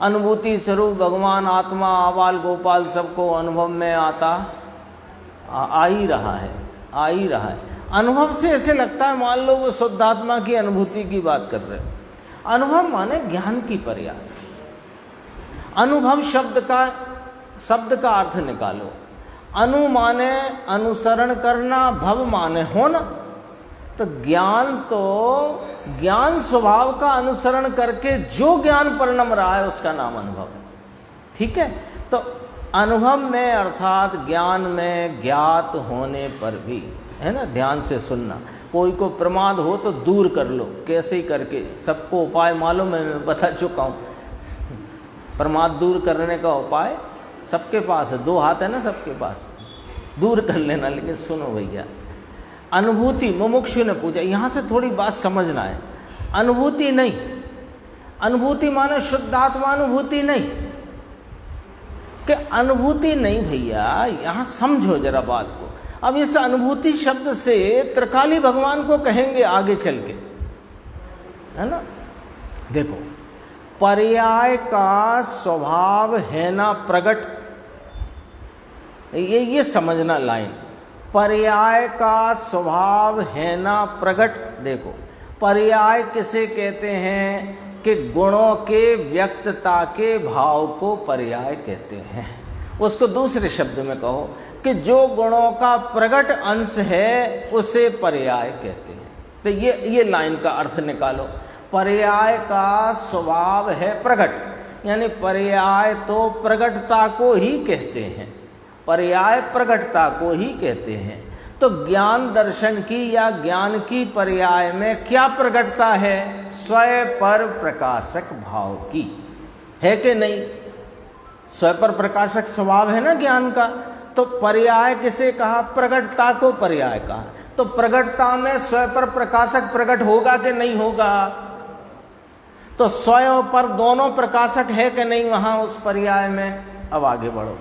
अनुभूति स्वरूप भगवान आत्मा आबाल गोपाल सबको अनुभव में आता आ ही रहा है। अनुभव से ऐसे लगता है मान लो वो शुद्धात्मा की अनुभूति की बात कर रहे हैं। अनुभव माने ज्ञान की पर्याय। अनुभव शब्द का अर्थ निकालो। अनु माने अनुसरण करना, भव माने होना। तो ज्ञान स्वभाव का अनुसरण करके जो ज्ञान परिणम रहा है उसका नाम अनुभव है। ठीक है, तो अनुभव में अर्थात ज्ञान में ज्ञात होने पर भी, है ना, ध्यान से सुनना। कोई को प्रमाद हो तो दूर कर लो, कैसे ही करके। सबको उपाय मालूम है, मैं बता चुका हूँ। प्रमाद दूर करने का उपाय सबके पास है, 2 हाथ है ना सबके पास, दूर कर लेना। लेकिन सुनो भैया, अनुभूति, मुमुक्षु ने पूछा, यहाँ से थोड़ी बात समझना है। अनुभूति नहीं, अनुभूति माने शुद्धात्मानुभूति नहीं, कि अनुभूति नहीं भैया, यहाँ समझो जरा बात को। अब इस अनुभूति शब्द से त्रिकाली भगवान को कहेंगे आगे चल के, है ना। देखो, पर्याय का स्वभाव है ना प्रगट, ये समझना लाइन। पर्याय का स्वभाव है ना प्रगट। देखो, पर्याय किसे कहते हैं कि गुणों के व्यक्तता के भाव को पर्याय कहते हैं। उसको दूसरे शब्द में कहो कि जो गुणों का प्रगट अंश है उसे पर्याय कहते हैं। तो ये लाइन का अर्थ निकालो। पर्याय का स्वभाव है प्रगट, यानी पर्याय तो प्रगटता को ही कहते हैं, पर्याय प्रगटता को ही कहते हैं। तो ज्ञान दर्शन की या ज्ञान की पर्याय में क्या प्रगटता है? स्वयं पर प्रकाशक भाव की, है कि नहीं? स्वयं पर प्रकाशक स्वभाव है ना ज्ञान का। तो पर्याय किसे कहा? प्रगटता को पर्याय कहा। तो प्रगटता में स्वयं पर प्रकाशक प्रकट होगा कि नहीं होगा? तो स्वयं पर दोनों प्रकाशक है कि नहीं वहां उस पर्याय में? अब आगे बढ़ो।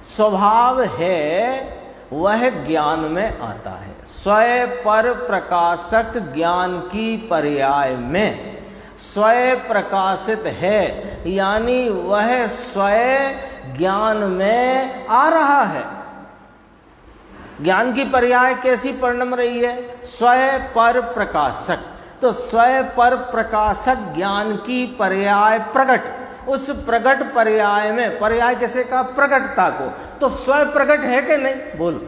स्वभाव है वह ज्ञान में आता है। स्वयं पर प्रकाशक ज्ञान की पर्याय में स्वयं प्रकाशित है, यानी वह स्वयं ज्ञान में आ रहा है। ज्ञान की पर्याय कैसी परिणम रही है? स्वयं पर प्रकाशक। तो स्वयं पर प्रकाशक ज्ञान की पर्याय प्रगट। उस प्रगट पर्याय में, पर्याय कैसे कहा? प्रगटता को। तो स्वयं प्रगट है कि नहीं? बोलो।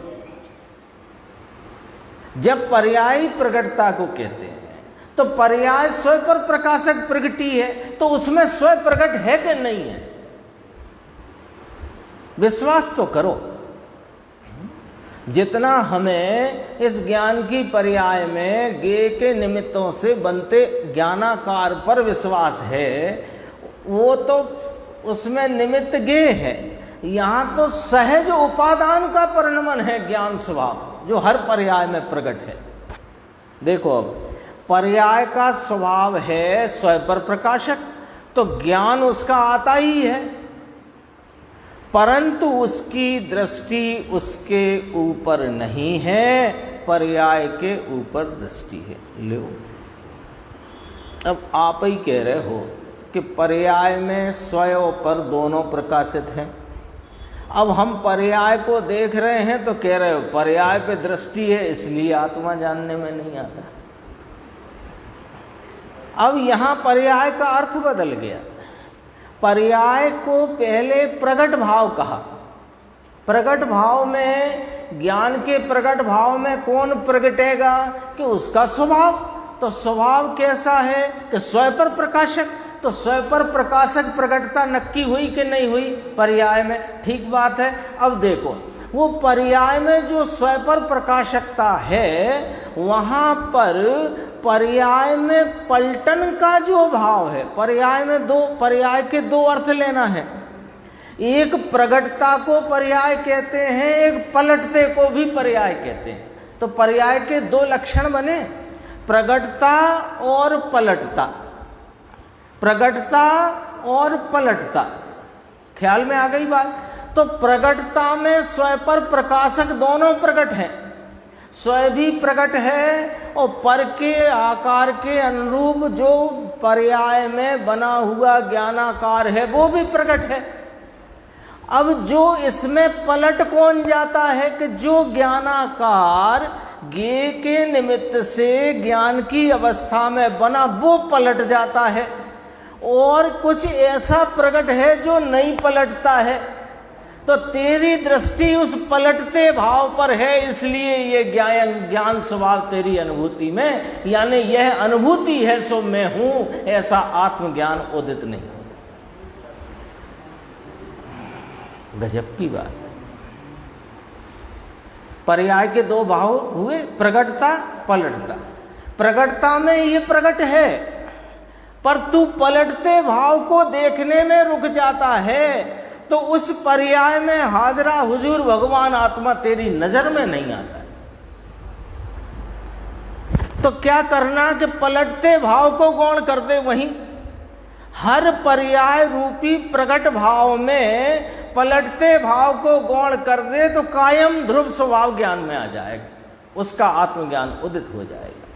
जब पर्याय प्रगटता को कहते हैं तो पर्याय स्वयं पर प्रकाशक प्रगति है, तो उसमें स्वयं प्रगट है कि नहीं है? विश्वास तो करो। जितना हमें इस ज्ञान की पर्याय में गे के निमित्तों से बनते ज्ञानाकार पर विश्वास है, वो तो उसमें निमित्त गे है। यहां तो सहज उपादान का परिणमन है ज्ञान स्वभाव, जो हर पर्याय में प्रकट है। देखो, अब पर्याय का स्वभाव है स्वयं पर प्रकाशक, तो ज्ञान उसका आता ही है, परंतु उसकी दृष्टि उसके ऊपर नहीं है, पर्याय के ऊपर दृष्टि है। लो, अब आप ही कह रहे हो कि पर्याय में स्वयं पर दोनों प्रकाशित हैं। अब हम पर्याय को देख रहे हैं तो कह रहे हो पर्याय पे दृष्टि है इसलिए आत्मा जानने में नहीं आता। अब यहां पर्याय का अर्थ बदल गया। पर्याय को पहले प्रगट भाव कहा। प्रगट भाव में, ज्ञान के प्रगट भाव में कौन प्रगटेगा? कि उसका स्वभाव। तो स्वभाव कैसा है? कि स्वयं पर प्रकाशक। तो स्वयं पर प्रकाशक प्रकटता नक्की हुई कि नहीं हुई पर्याय में? ठीक बात है। अब देखो, वो पर्याय में जो स्वयं पर प्रकाशकता है, वहां पर पर्याय में पलटन का जो भाव है, पर्याय में पर्याय के दो अर्थ लेना है। एक प्रगटता को पर्याय कहते हैं, एक पलटते को भी पर्याय कहते हैं। तो पर्याय के दो लक्षण बने, प्रगटता और पलटता। प्रगटता और पलटता, ख्याल में आ गई बात? तो प्रगटता में स्वयं पर प्रकाशक दोनों प्रकट हैं। स्वयं भी प्रकट है और पर के आकार के अनुरूप जो पर्याय में बना हुआ ज्ञानाकार है वो भी प्रकट है। अब जो इसमें पलट कौन जाता है? कि जो ज्ञानाकार गे के निमित्त से ज्ञान की अवस्था में बना वो पलट जाता है, और कुछ ऐसा प्रकट है जो नहीं पलटता है। तो तेरी दृष्टि उस पलटते भाव पर है, इसलिए ये ज्ञान स्वभाव तेरी अनुभूति में, यानी यह अनुभूति है सो मैं हूं, ऐसा आत्मज्ञान उदित नहीं। गजब की बात है। पर्याय के दो भाव हुए, प्रगटता पलटता। प्रगटता में ये प्रगट है, पर तू पलटते भाव को देखने में रुक जाता है, तो उस पर्याय में हाजरा हुजूर भगवान आत्मा तेरी नजर में नहीं आता। तो क्या करना कि पलटते भाव को गौण कर दे। वहीं हर पर्याय रूपी प्रकट भाव में पलटते भाव को गौण कर दे तो कायम ध्रुव स्वभाव ज्ञान में आ जाएगा, उसका आत्मज्ञान उदित हो जाएगा।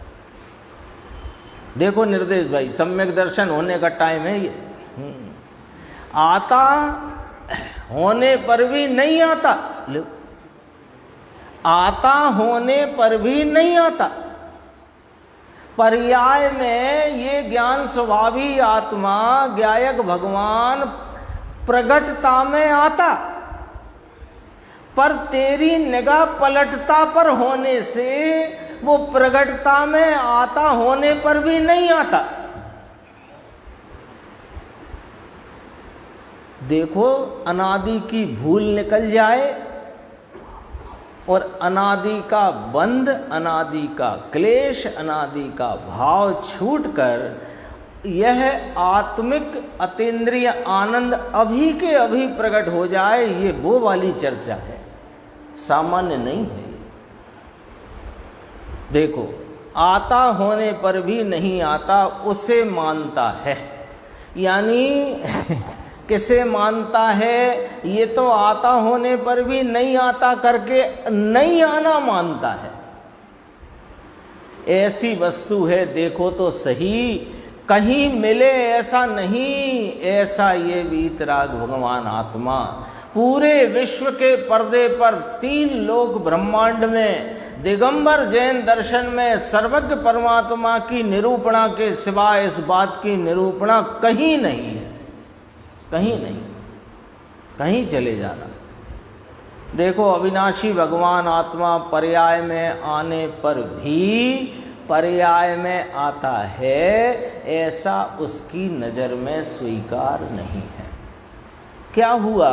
देखो निर्देश भाई, सम्यक दर्शन होने का टाइम है ये। आता होने पर भी नहीं आता, आता होने पर भी नहीं आता। पर्याय में ये ज्ञान स्वभावी आत्मा ज्ञायक भगवान प्रगटता में आता, पर तेरी निगाह पलटता पर होने से वो प्रगटता में आता होने पर भी नहीं आता। देखो अनादि की भूल निकल जाए और अनादि का बंध, अनादि का क्लेश, अनादि का भाव छूटकर यह आत्मिक अतीन्द्रिय आनंद अभी के अभी प्रकट हो जाए, ये वो वाली चर्चा है, सामान्य नहीं है। देखो आता होने पर भी नहीं आता, उसे मानता है। यानी किसे मानता है? ये तो आता होने पर भी नहीं आता करके नहीं आना मानता है। ऐसी वस्तु है, देखो तो सही, कहीं मिले ऐसा नहीं, ऐसा ये वीतराग भगवान आत्मा पूरे विश्व के पर्दे पर 3 लोक ब्रह्मांड में दिगंबर जैन दर्शन में सर्वज्ञ परमात्मा की निरूपणा के सिवाय इस बात की निरूपणा कहीं नहीं है, कहीं नहीं, कहीं चले जाना। देखो अविनाशी भगवान आत्मा पर्याय में आने पर भी पर्याय में आता है, ऐसा उसकी नज़र में स्वीकार नहीं है। क्या हुआ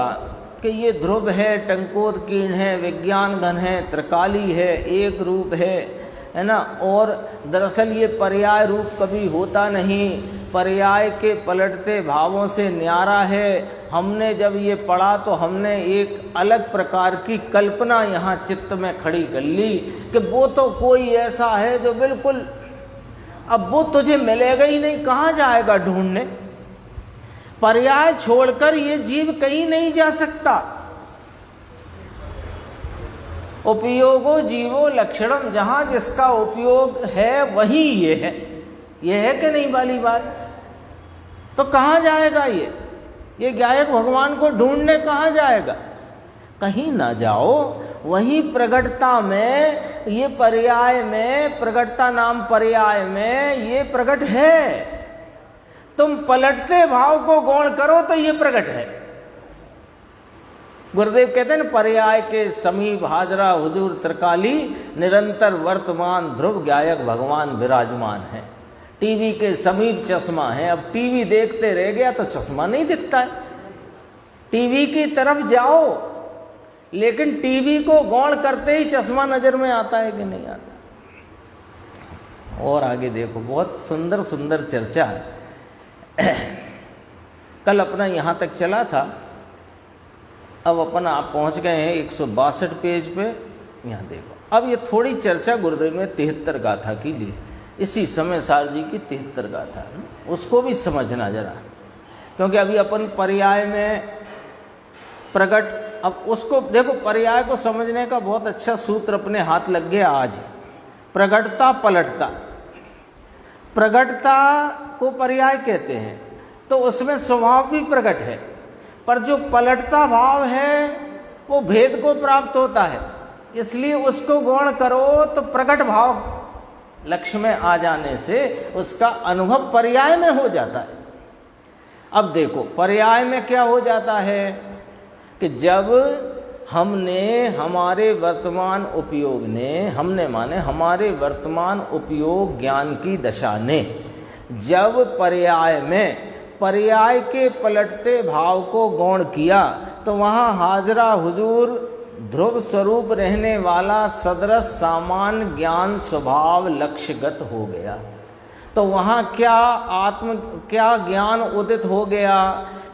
कि ये ध्रुव है, टंकोत्कीर्ण है, विज्ञान घन है, त्रिकाली है, एक रूप है ना। और दरअसल ये पर्याय रूप कभी होता नहीं, पर्याय के पलटते भावों से न्यारा है। हमने जब ये पढ़ा तो हमने एक अलग प्रकार की कल्पना यहाँ चित्त में खड़ी कर ली कि वो तो कोई ऐसा है जो बिल्कुल, अब वो तुझे मिलेगा ही नहीं, कहाँ जाएगा ढूंढने। पर्याय छोड़कर ये जीव कहीं नहीं जा सकता। उपयोगो जीवो लक्षणम, जहाँ जिसका उपयोग है वही ये है। ये है कि नहीं वाली बात? तो कहाँ जाएगा ये ज्ञायक भगवान को ढूंढने कहाँ जाएगा? कहीं ना जाओ, वही प्रगटता में, ये पर्याय में, प्रगटता नाम पर्याय में ये प्रकट है। तुम पलटते भाव को गौण करो तो ये प्रकट है। गुरुदेव कहते हैं पर्याय के समीप हाजरा हुजूर त्रिकाली, निरंतर वर्तमान ध्रुव ज्ञायक भगवान विराजमान है। टीवी के समीप चश्मा है, अब टीवी देखते रह गया तो चश्मा नहीं दिखता है। टीवी की तरफ जाओ, लेकिन टीवी को गौण करते ही चश्मा नजर में आता है कि नहीं आता? और आगे देखो, बहुत सुंदर सुंदर चर्चा है। कल अपना यहाँ तक चला था, अब अपन आप पहुँच गए हैं 162 पेज पे। यहाँ देखो, अब ये थोड़ी चर्चा गुरुदेव ने 73 गाथा की ली, इसी समय सार जी की 73 गाथा, उसको भी समझना जरा, क्योंकि अभी अपन पर्याय में प्रकट, अब उसको देखो, पर्याय को समझने का बहुत अच्छा सूत्र अपने हाथ लग गया आज। प्रगटता पलटता, प्रगटता को पर्याय कहते हैं, तो उसमें स्वभाव भी प्रकट है, पर जो पलटता भाव है वो भेद को प्राप्त होता है, इसलिए उसको गौण करो तो प्रकट भाव लक्ष्य में आ जाने से उसका अनुभव पर्याय में हो जाता है। अब देखो पर्याय में क्या हो जाता है कि जब हमने हमारे वर्तमान उपयोग ने, हमने माने हमारे वर्तमान उपयोग ज्ञान की दशा ने, जब पर्याय में पर्याय के पलटते भाव को गौण किया तो वहाँ हाजरा हुजूर ध्रुव स्वरूप रहने वाला सदरस सामान ज्ञान स्वभाव लक्ष्यगत हो गया। तो वहाँ क्या ज्ञान उदित हो गया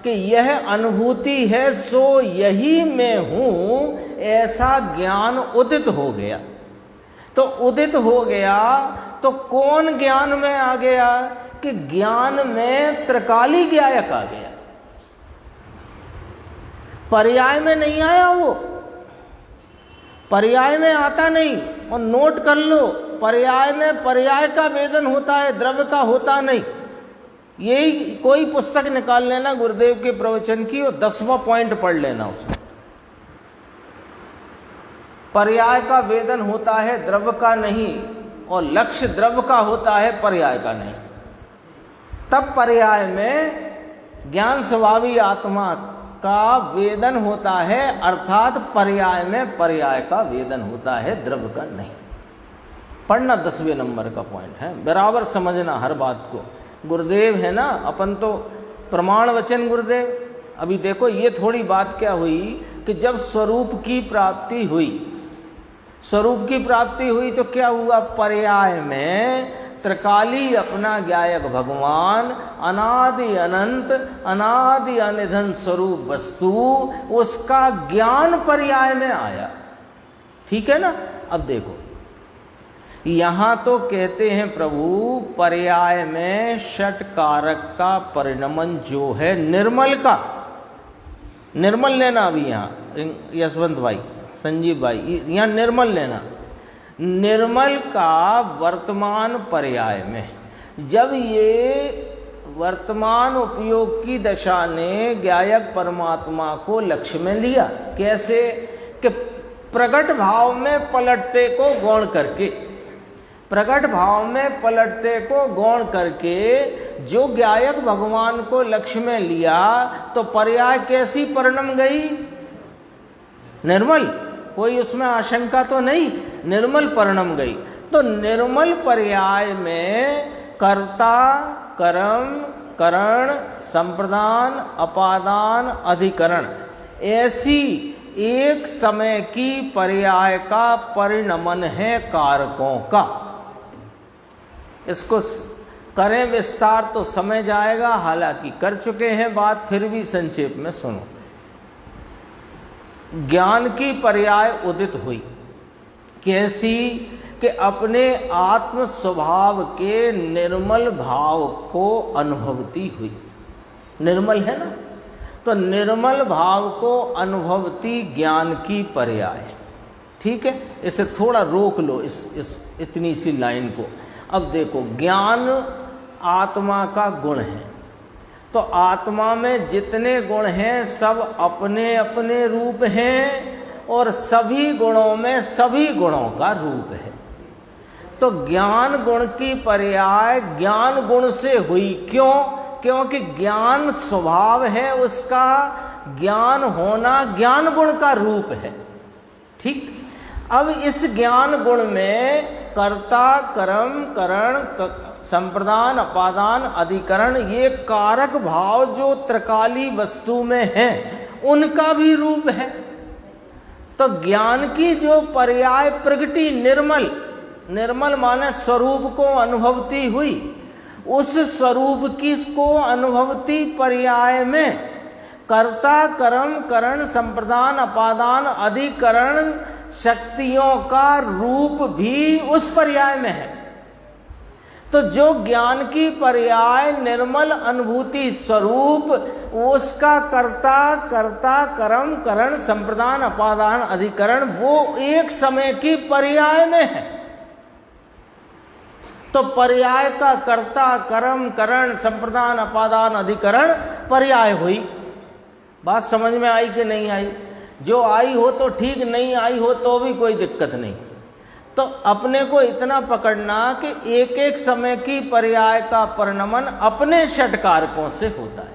कि यह अनुभूति है सो यही मैं हूँ, ऐसा ज्ञान उदित हो गया। तो उदित हो गया तो कौन ज्ञान में आ गया कि ज्ञान में त्रिकाली ज्ञायक आ गया, पर्याय में नहीं आया। वो पर्याय में आता नहीं, और नोट कर लो, पर्याय में पर्याय का वेदन होता है, द्रव्य का होता नहीं। यही कोई पुस्तक निकाल लेना गुरुदेव के प्रवचन की और 10वां पॉइंट पढ़ लेना उसमें। पर्याय का वेदन होता है, द्रव्य का नहीं, और लक्ष्य द्रव्य का होता है, पर्याय का नहीं। तब पर्याय में ज्ञान स्वभावी आत्मा का वेदन होता है, अर्थात पर्याय में पर्याय का वेदन होता है, द्रव्य का नहीं। पढ़ना 10वें नंबर का पॉइंट है, बराबर समझना हर बात को। गुरुदेव है ना, अपन तो प्रमाण वचन गुरुदेव। अभी देखो ये थोड़ी बात क्या हुई कि जब स्वरूप की प्राप्ति हुई, स्वरूप की प्राप्ति हुई तो क्या हुआ, पर्याय में त्रिकाली अपना ज्ञायक भगवान अनादि अनंत अनादि अनिधन स्वरूप वस्तु, उसका ज्ञान पर्याय में आया। ठीक है ना। अब देखो यहां तो कहते हैं प्रभु पर्याय में षट कारक का परिणमन जो है निर्मल का, निर्मल लेना अभी यहां यशवंत भाई, संजीव भाई, यहां निर्मल लेना। निर्मल का वर्तमान पर्याय में, जब ये वर्तमान उपयोग की दशा ने ज्ञायक परमात्मा को लक्ष्य में लिया, कैसे कि प्रगट भाव में पलटते को गौण करके, प्रगट भाव में पलटते को गौण करके जो ज्ञायक भगवान को लक्ष्य में लिया तो पर्याय कैसी परिणम गई, निर्मल। कोई उसमें आशंका तो नहीं, निर्मल परिणम गई। तो निर्मल पर्याय में कर्ता कर्म करण संप्रदान अपादान अधिकरण, ऐसी एक समय की पर्याय का परिणमन है कारकों का। इसको करें विस्तार तो समय जाएगा, हालांकि कर चुके हैं बात, फिर भी संक्षेप में सुनो। ज्ञान की पर्याय उदित हुई, कैसी कि अपने आत्म स्वभाव के निर्मल भाव को अनुभवती हुई। निर्मल है ना, तो निर्मल भाव को अनुभवती ज्ञान की पर्याय। ठीक है, इसे थोड़ा रोक लो इस इतनी सी लाइन को। अब देखो ज्ञान आत्मा का गुण है, तो आत्मा में जितने गुण हैं सब अपने अपने रूप हैं और सभी गुणों में सभी गुणों का रूप है। तो ज्ञान गुण की पर्याय ज्ञान गुण से हुई, क्यों? क्योंकि ज्ञान स्वभाव है उसका, ज्ञान होना ज्ञान गुण का रूप है। ठीक, अब इस ज्ञान गुण में कर्ता कर्म करण संप्रदान अपादान अधिकरण, ये कारक भाव जो त्रिकाली वस्तु में है उनका भी रूप है। तो ज्ञान की जो पर्याय प्रगति निर्मल, निर्मल माने स्वरूप को अनुभवती हुई, उस स्वरूप की को अनुभवती पर्याय में कर्ता कर्म करण संप्रदान अपादान अधिकरण शक्तियों का रूप भी उस पर्याय में है। तो जो ज्ञान की पर्याय निर्मल अनुभूति स्वरूप, उसका कर्ता कर्ता कर्म करण संप्रदान अपादान अधिकरण वो एक समय की पर्याय में है। तो पर्याय का कर्ता कर्म करण संप्रदान अपादान अधिकरण पर्याय हुई। बात समझ में आई कि नहीं आई? जो आई हो तो ठीक, नहीं आई हो तो भी कोई दिक्कत नहीं। तो अपने को इतना पकड़ना कि एक एक समय की पर्याय का परिणमन अपने षटकारकों से होता है।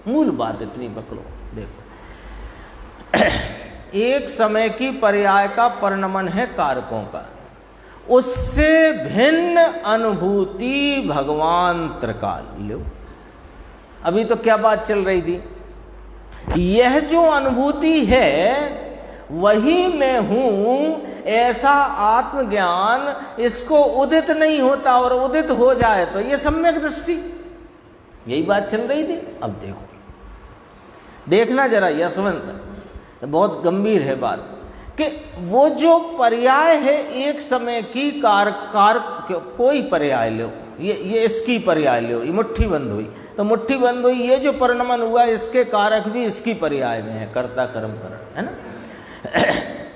मूल बात इतनी पकड़ो। देखो एक समय की पर्याय का परिणमन है कारकों का, उससे भिन्न अनुभूति भगवान त्रिकाल लो। अभी तो क्या बात चल रही थी, यह जो अनुभूति है वही मैं हूं, ऐसा आत्मज्ञान इसको उदित नहीं होता, और उदित हो जाए तो ये सम्यक दृष्टि, यही बात चल रही थी। अब देखो, देखना जरा यशवंत, बहुत गंभीर है बात, कि वो जो पर्याय है एक समय की कार कोई पर्याय लो, ये इसकी पर्याय लो, ये मुट्ठी बंद हुई तो मुट्ठी बंद हुई, ये जो परिणमन हुआ इसके कारक भी इसकी पर्याय में है, कर्ता कर्म करण, है ना।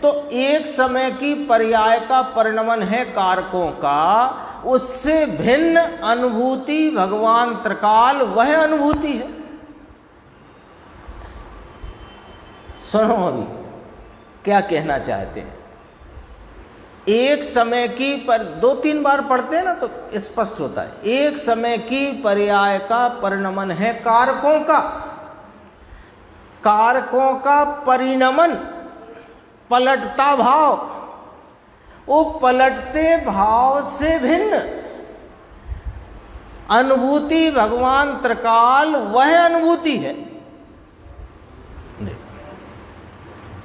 तो एक समय की पर्याय का परिणमन है कारकों का, उससे भिन्न अनुभूति भगवान त्रिकाल वह अनुभूति है। सुनो अभी क्या कहना चाहते हैं। एक समय की पर 2-3 बार पढ़ते हैं ना तो स्पष्ट होता है। एक समय की पर्याय का परिणमन है कारकों का, कारकों का परिणमन, पलटता भाव, वो पलटते भाव से भिन्न अनुभूति भगवान त्रिकाल वह अनुभूति है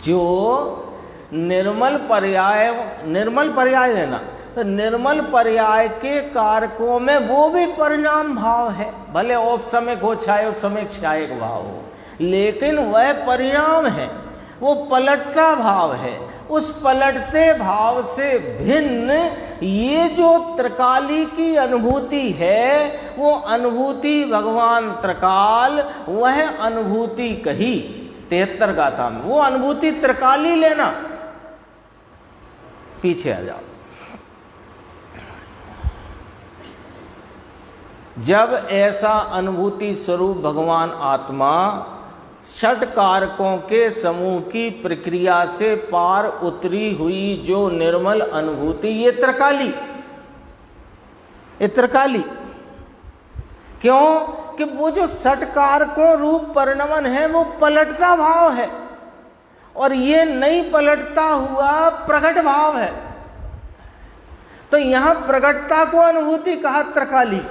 जो निर्मल पर्याय लेना, तो निर्मल पर्याय के कारकों में वो भी परिणाम भाव है, भले औपसमिक हो चाहे औपसमिक क्षायक भाव हो, लेकिन वह परिणाम है, वो पलटता भाव है। उस पलटते भाव से भिन्न ये जो त्रिकाली की अनुभूति है, वो अनुभूति भगवान त्रिकाल वह अनुभूति कही 73 गाथा में, वो अनुभूति त्रिकाली लेना। पीछे आ जाओ। जब ऐसा अनुभूति स्वरूप भगवान आत्मा षट कारकों के समूह की प्रक्रिया से पार उतरी हुई जो निर्मल अनुभूति, ये त्रिकाली क्यों कि वो जो षट कारकों रूप परिणमन है वो पलटता भाव है, और ये नहीं पलटता हुआ प्रकट भाव है। तो यहां प्रकटता को अनुभूति कहा त्रिकाली।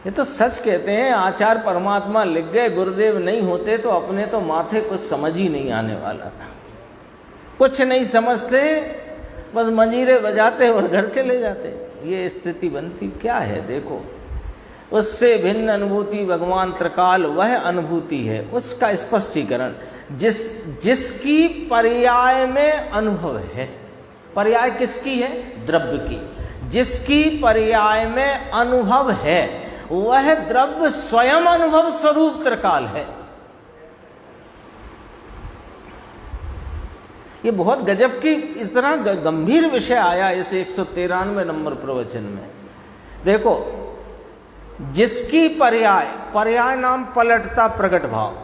ये तो सच कहते हैं, आचार्य परमात्मा लिख गए, गुरुदेव नहीं होते तो अपने तो माथे कुछ समझ ही नहीं आने वाला था। कुछ नहीं समझते, बस मंजीरे बजाते और घर चले जाते, ये स्थिति बनती। क्या है देखो, उससे भिन्न अनुभूति भगवान त्रिकाल वह अनुभूति है, उसका स्पष्टीकरण जिसकी पर्याय में अनुभव है। पर्याय किसकी है? द्रव्य की। जिसकी पर्याय में अनुभव है वह द्रव्य स्वयं अनुभव स्वरूप त्रिकाल है। ये बहुत गजब की, इतना गंभीर विषय आया इस 193 नंबर प्रवचन में। देखो, जिसकी पर्याय नाम पलटता प्रकट भाव।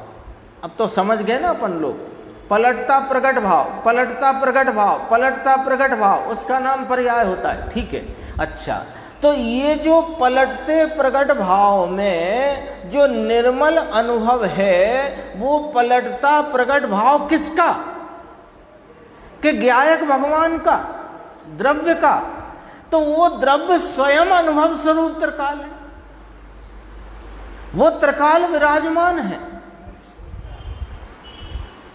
अब तो समझ गए ना अपन लोग, पलटता प्रकट भाव, पलटता प्रकट भाव, पलटता प्रकट भाव, उसका नाम पर्याय होता है। ठीक है, अच्छा, तो ये जो पलटते प्रकट भाव में जो निर्मल अनुभव है, वो पलटता प्रकट भाव किसका? कि ज्ञायक भगवान का, द्रव्य का। तो वो द्रव्य स्वयं अनुभव स्वरूप त्रिकाल है, वो त्रिकाल विराजमान है।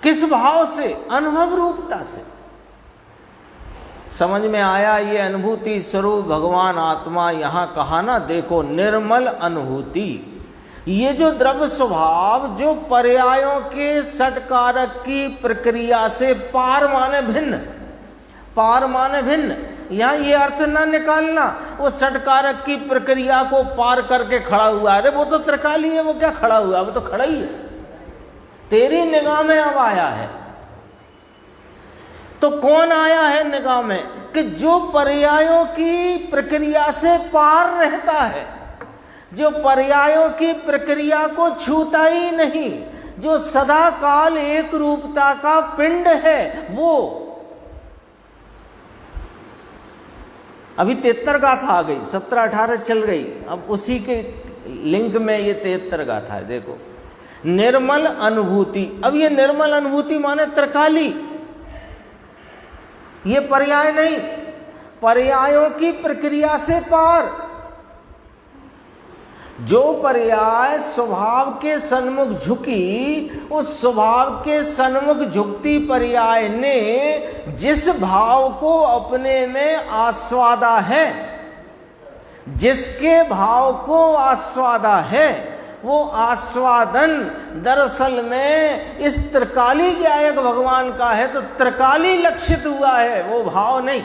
किस भाव से? अनुभव रूपता से। समझ में आया? ये अनुभूति स्वरूप भगवान आत्मा यहां कहा ना, देखो निर्मल अनुभूति। ये जो द्रव्य स्वभाव जो पर्यायों के षटकारक की प्रक्रिया से पार माने भिन्न, पार माने भिन्न, यहां ये अर्थ ना निकालना वो षटकारक की प्रक्रिया को पार करके खड़ा हुआ। अरे वो तो त्रिकाली है, वो क्या खड़ा हुआ? वो तो खड़ा ही है, तेरी निगाह में अब आया है। तो कौन आया है निगाह में? कि जो पर्यायों की प्रक्रिया से पार रहता है, जो पर्यायों की प्रक्रिया को छूता ही नहीं, जो सदा काल एक रूपता का पिंड है, वो। अभी 73 गाथा आ गई, 17-18 चल गई, अब उसी के लिंक में ये 73 गाथा है। देखो, निर्मल अनुभूति। अब ये निर्मल अनुभूति माने त्रिकाली, ये पर्याय नहीं, पर्यायों की प्रक्रिया से पार। जो पर्याय स्वभाव के सन्मुख झुकी, उस स्वभाव के सन्मुख झुकती पर्याय ने जिस भाव को अपने में आस्वादा है, जिसके भाव को आस्वादा है, वो आस्वादन दरअसल में इस त्रिकाली ज्ञायक भगवान का है। तो त्रिकाली लक्षित हुआ है, वो भाव नहीं।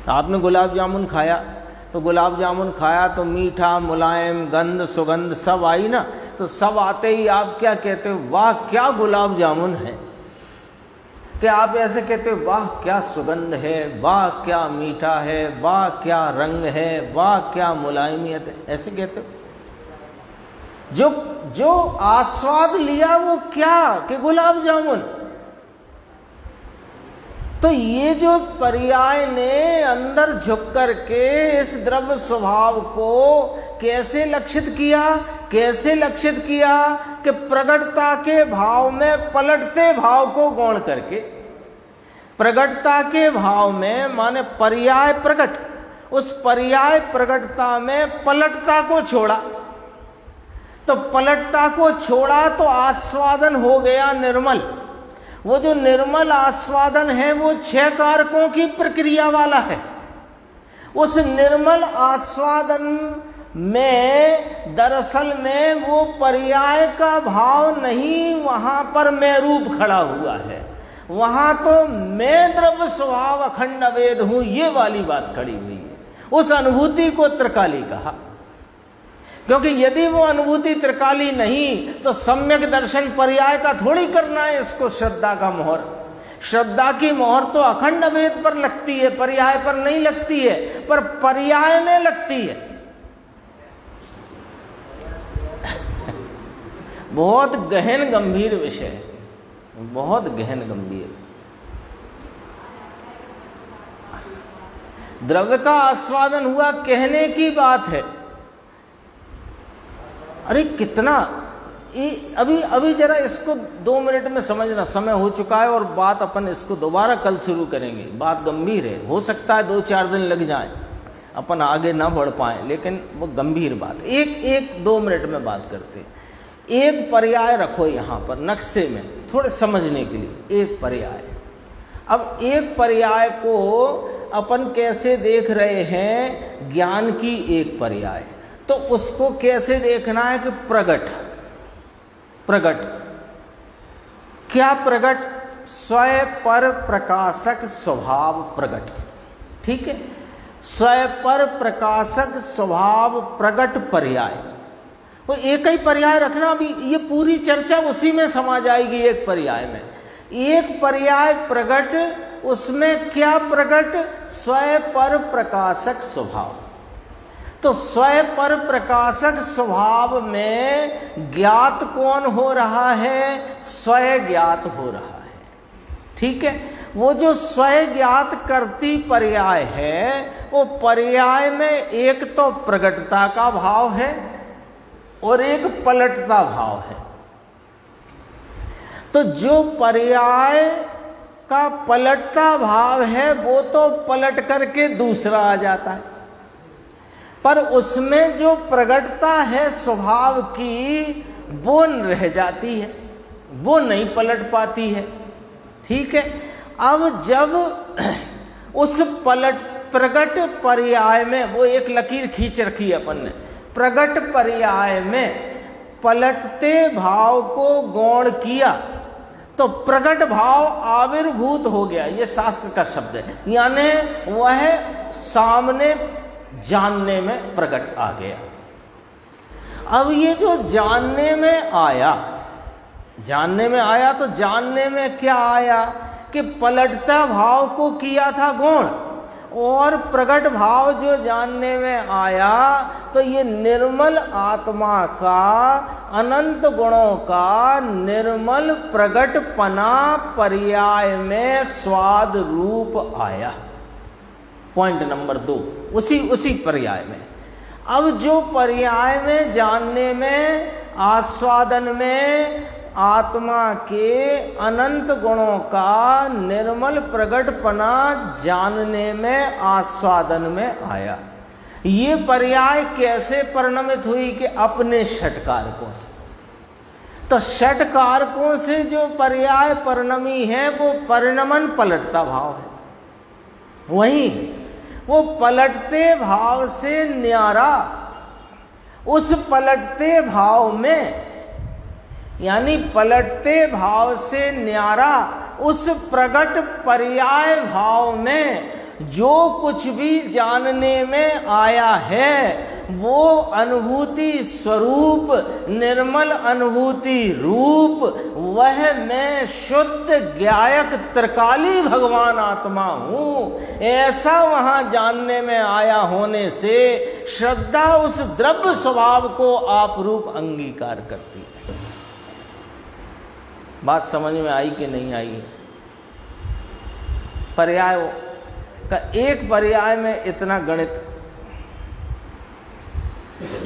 आपने गुलाब जामुन खाया, तो गुलाब जामुन खाया तो मीठा, मुलायम, गंध, सुगंध सब आई ना। तो सब आते ही आप क्या कहते हो? वाह क्या गुलाब जामुन है। क्या आप ऐसे कहते हो वाह क्या सुगंध है, वाह क्या मीठा है, वाह क्या रंग है, वाह क्या मुलायमियत है, ऐसे कहते हो? जो आस्वाद लिया वो क्या कि गुलाब जामुन। तो ये जो पर्याय ने अंदर झुक करके इस द्रव्य स्वभाव को कैसे लक्षित किया, कैसे लक्षित किया कि प्रगटता के भाव में पलटते भाव को गौण करके, प्रगटता के भाव में माने पर्याय प्रकट, उस पर्याय प्रगटता में पलटता को छोड़ा। तो पलटता को छोड़ा तो आस्वादन हो गया निर्मल। वो जो निर्मल आस्वादन है वो 6 कारकों की प्रक्रिया वाला है। उस निर्मल आस्वादन में दरअसल में वो पर्याय का भाव नहीं, वहां पर मैं रूप खड़ा हुआ है। वहां तो मैं द्रव्य स्वभाव अखंड अवेद हूं, ये वाली बात खड़ी हुई है। उस अनुभूति को त्रिकाली कहा, क्योंकि यदि वो अनुभूति त्रिकाली नहीं तो सम्यक दर्शन पर्याय का थोड़ी करना है इसको। श्रद्धा का मोहर, श्रद्धा की मोहर तो अखंड अवेद पर लगती है, पर्याय पर नहीं लगती है, पर पर्याय में लगती है। बहुत गहन गंभीर विषय है, बहुत गहन गंभीर। द्रव्य का आस्वादन हुआ कहने की बात है। अरे कितना अभी जरा इसको 2 मिनट में समझना, समय हो चुका है और बात अपन इसको दोबारा कल शुरू करेंगे। बात गंभीर है, हो सकता है 2-4 दिन लग जाएं, अपन आगे ना बढ़ पाए, लेकिन वो गंभीर बात। एक 2 मिनट में बात करते। एक पर्याय रखो यहाँ पर नक्शे में थोड़े समझने के लिए, एक पर्याय। अब एक पर्याय को अपन कैसे देख रहे हैं? ज्ञान की एक पर्याय, तो उसको कैसे देखना है कि प्रगट, प्रगट क्या प्रगट? स्वयं पर प्रकाशक स्वभाव प्रगट, ठीक है। स्वयं पर प्रकाशक स्वभाव प्रगट पर्याय, वो एक ही पर्याय रखना। अभी ये पूरी चर्चा उसी में समा जाएगी, एक पर्याय में। एक पर्याय प्रगट, उसमें क्या प्रगट? स्वयं पर प्रकाशक स्वभाव। तो स्वयं पर प्रकाशक स्वभाव में ज्ञात कौन हो रहा है? स्वयं ज्ञात हो रहा है, ठीक है। वो जो स्वयं ज्ञात करती पर्याय है, वो पर्याय में एक तो प्रगटता का भाव है और एक पलटता भाव है। तो जो पर्याय का पलटता भाव है वो तो पलट करके दूसरा आ जाता है, पर उसमें जो प्रगटता है स्वभाव की वो रह जाती है, वो नहीं पलट पाती है, ठीक है। अब जब उस प्रगट पर्याय में, वो एक लकीर खींच रखी है अपन ने, प्रगट पर्याय में पलटते भाव को गौण किया तो प्रगट भाव आविर्भूत हो गया। ये शास्त्र का शब्द है, यानी वह सामने जानने में प्रकट आ गया। अब ये जो जानने में आया, जानने में आया तो जानने में क्या आया कि पलटता भाव को किया था गौण, और प्रगट भाव जो जानने में आया तो ये निर्मल आत्मा का, अनंत गुणों का निर्मल प्रगटपना पर्याय में स्वाद रूप आया। पॉइंट नंबर 2, उसी पर्याय में। अब जो पर्याय में, जानने में, आस्वादन में आत्मा के अनंत गुणों का निर्मल प्रगटपना जानने में, आस्वादन में आया। ये पर्याय कैसे परिणमित हुई कि अपने षटकारकों से। तो षटकारकों से जो पर्याय परिणमी है वो परिणमन पलटता भाव है। वहीं वो पलटते भाव से न्यारा, उस पलटते भाव में, यानी पलटते भाव से न्यारा उस प्रगट पर्याय भाव में जो कुछ भी जानने में आया है वो अनुभूति स्वरूप, निर्मल अनुभूति रूप, वह मैं शुद्ध ज्ञायक त्रिकाली भगवान आत्मा हूं, ऐसा वहां जानने में आया होने से श्रद्धा उस द्रव्य स्वभाव को आप रूप अंगीकार करती है। बात समझ में आई कि नहीं आई? पर्याय का एक पर्याय में इतना गणित,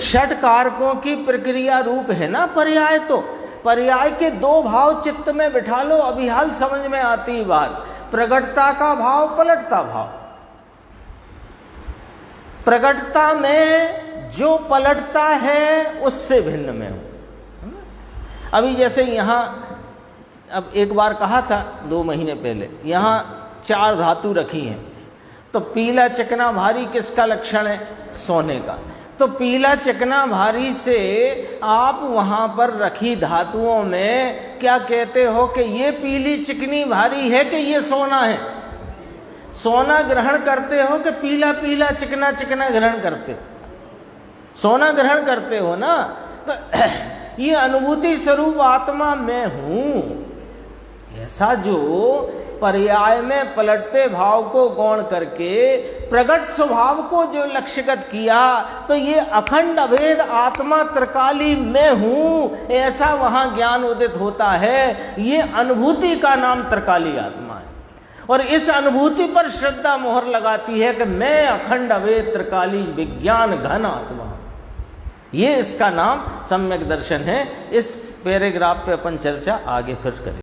षट कारकों की प्रक्रिया रूप है ना पर्याय। तो पर्याय के दो भाव चित्त में बिठा लो, अभी हाल समझ में आती बात। प्रगटता का भाव, पलटता भाव। प्रगटता में जो पलटता है उससे भिन्न में हूं। अभी जैसे यहां, अब एक बार कहा था 2 महीने पहले, यहां 4 धातु रखी हैं, तो पीला चिकना भारी किसका लक्षण है? सोने का। तो पीला चिकना भारी से आप वहां पर रखी धातुओं में क्या कहते हो कि ये पीली चिकनी भारी है कि ये सोना है? सोना ग्रहण करते हो कि पीला पीला चिकना चिकना ग्रहण करते हो? सोना ग्रहण करते हो ना। तो ये अनुभूति स्वरूप आत्मा मैं हूं, ऐसा जो पर्याय में पलटते भाव को गौण करके प्रगट स्वभाव को जो लक्ष्यगत किया, तो ये अखंड अभेद आत्मा त्रिकाली मैं हूं, ऐसा वहां ज्ञान उदित होता है। ये अनुभूति का नाम त्रिकाली आत्मा है। और इस अनुभूति पर श्रद्धा मोहर लगाती है कि मैं अखंड अभेद त्रिकाली विज्ञान घन आत्मा हूं। ये इसका नाम सम्यक दर्शन है। इस पैराग्राफ पे अपन चर्चा आगे फिर करेंगे।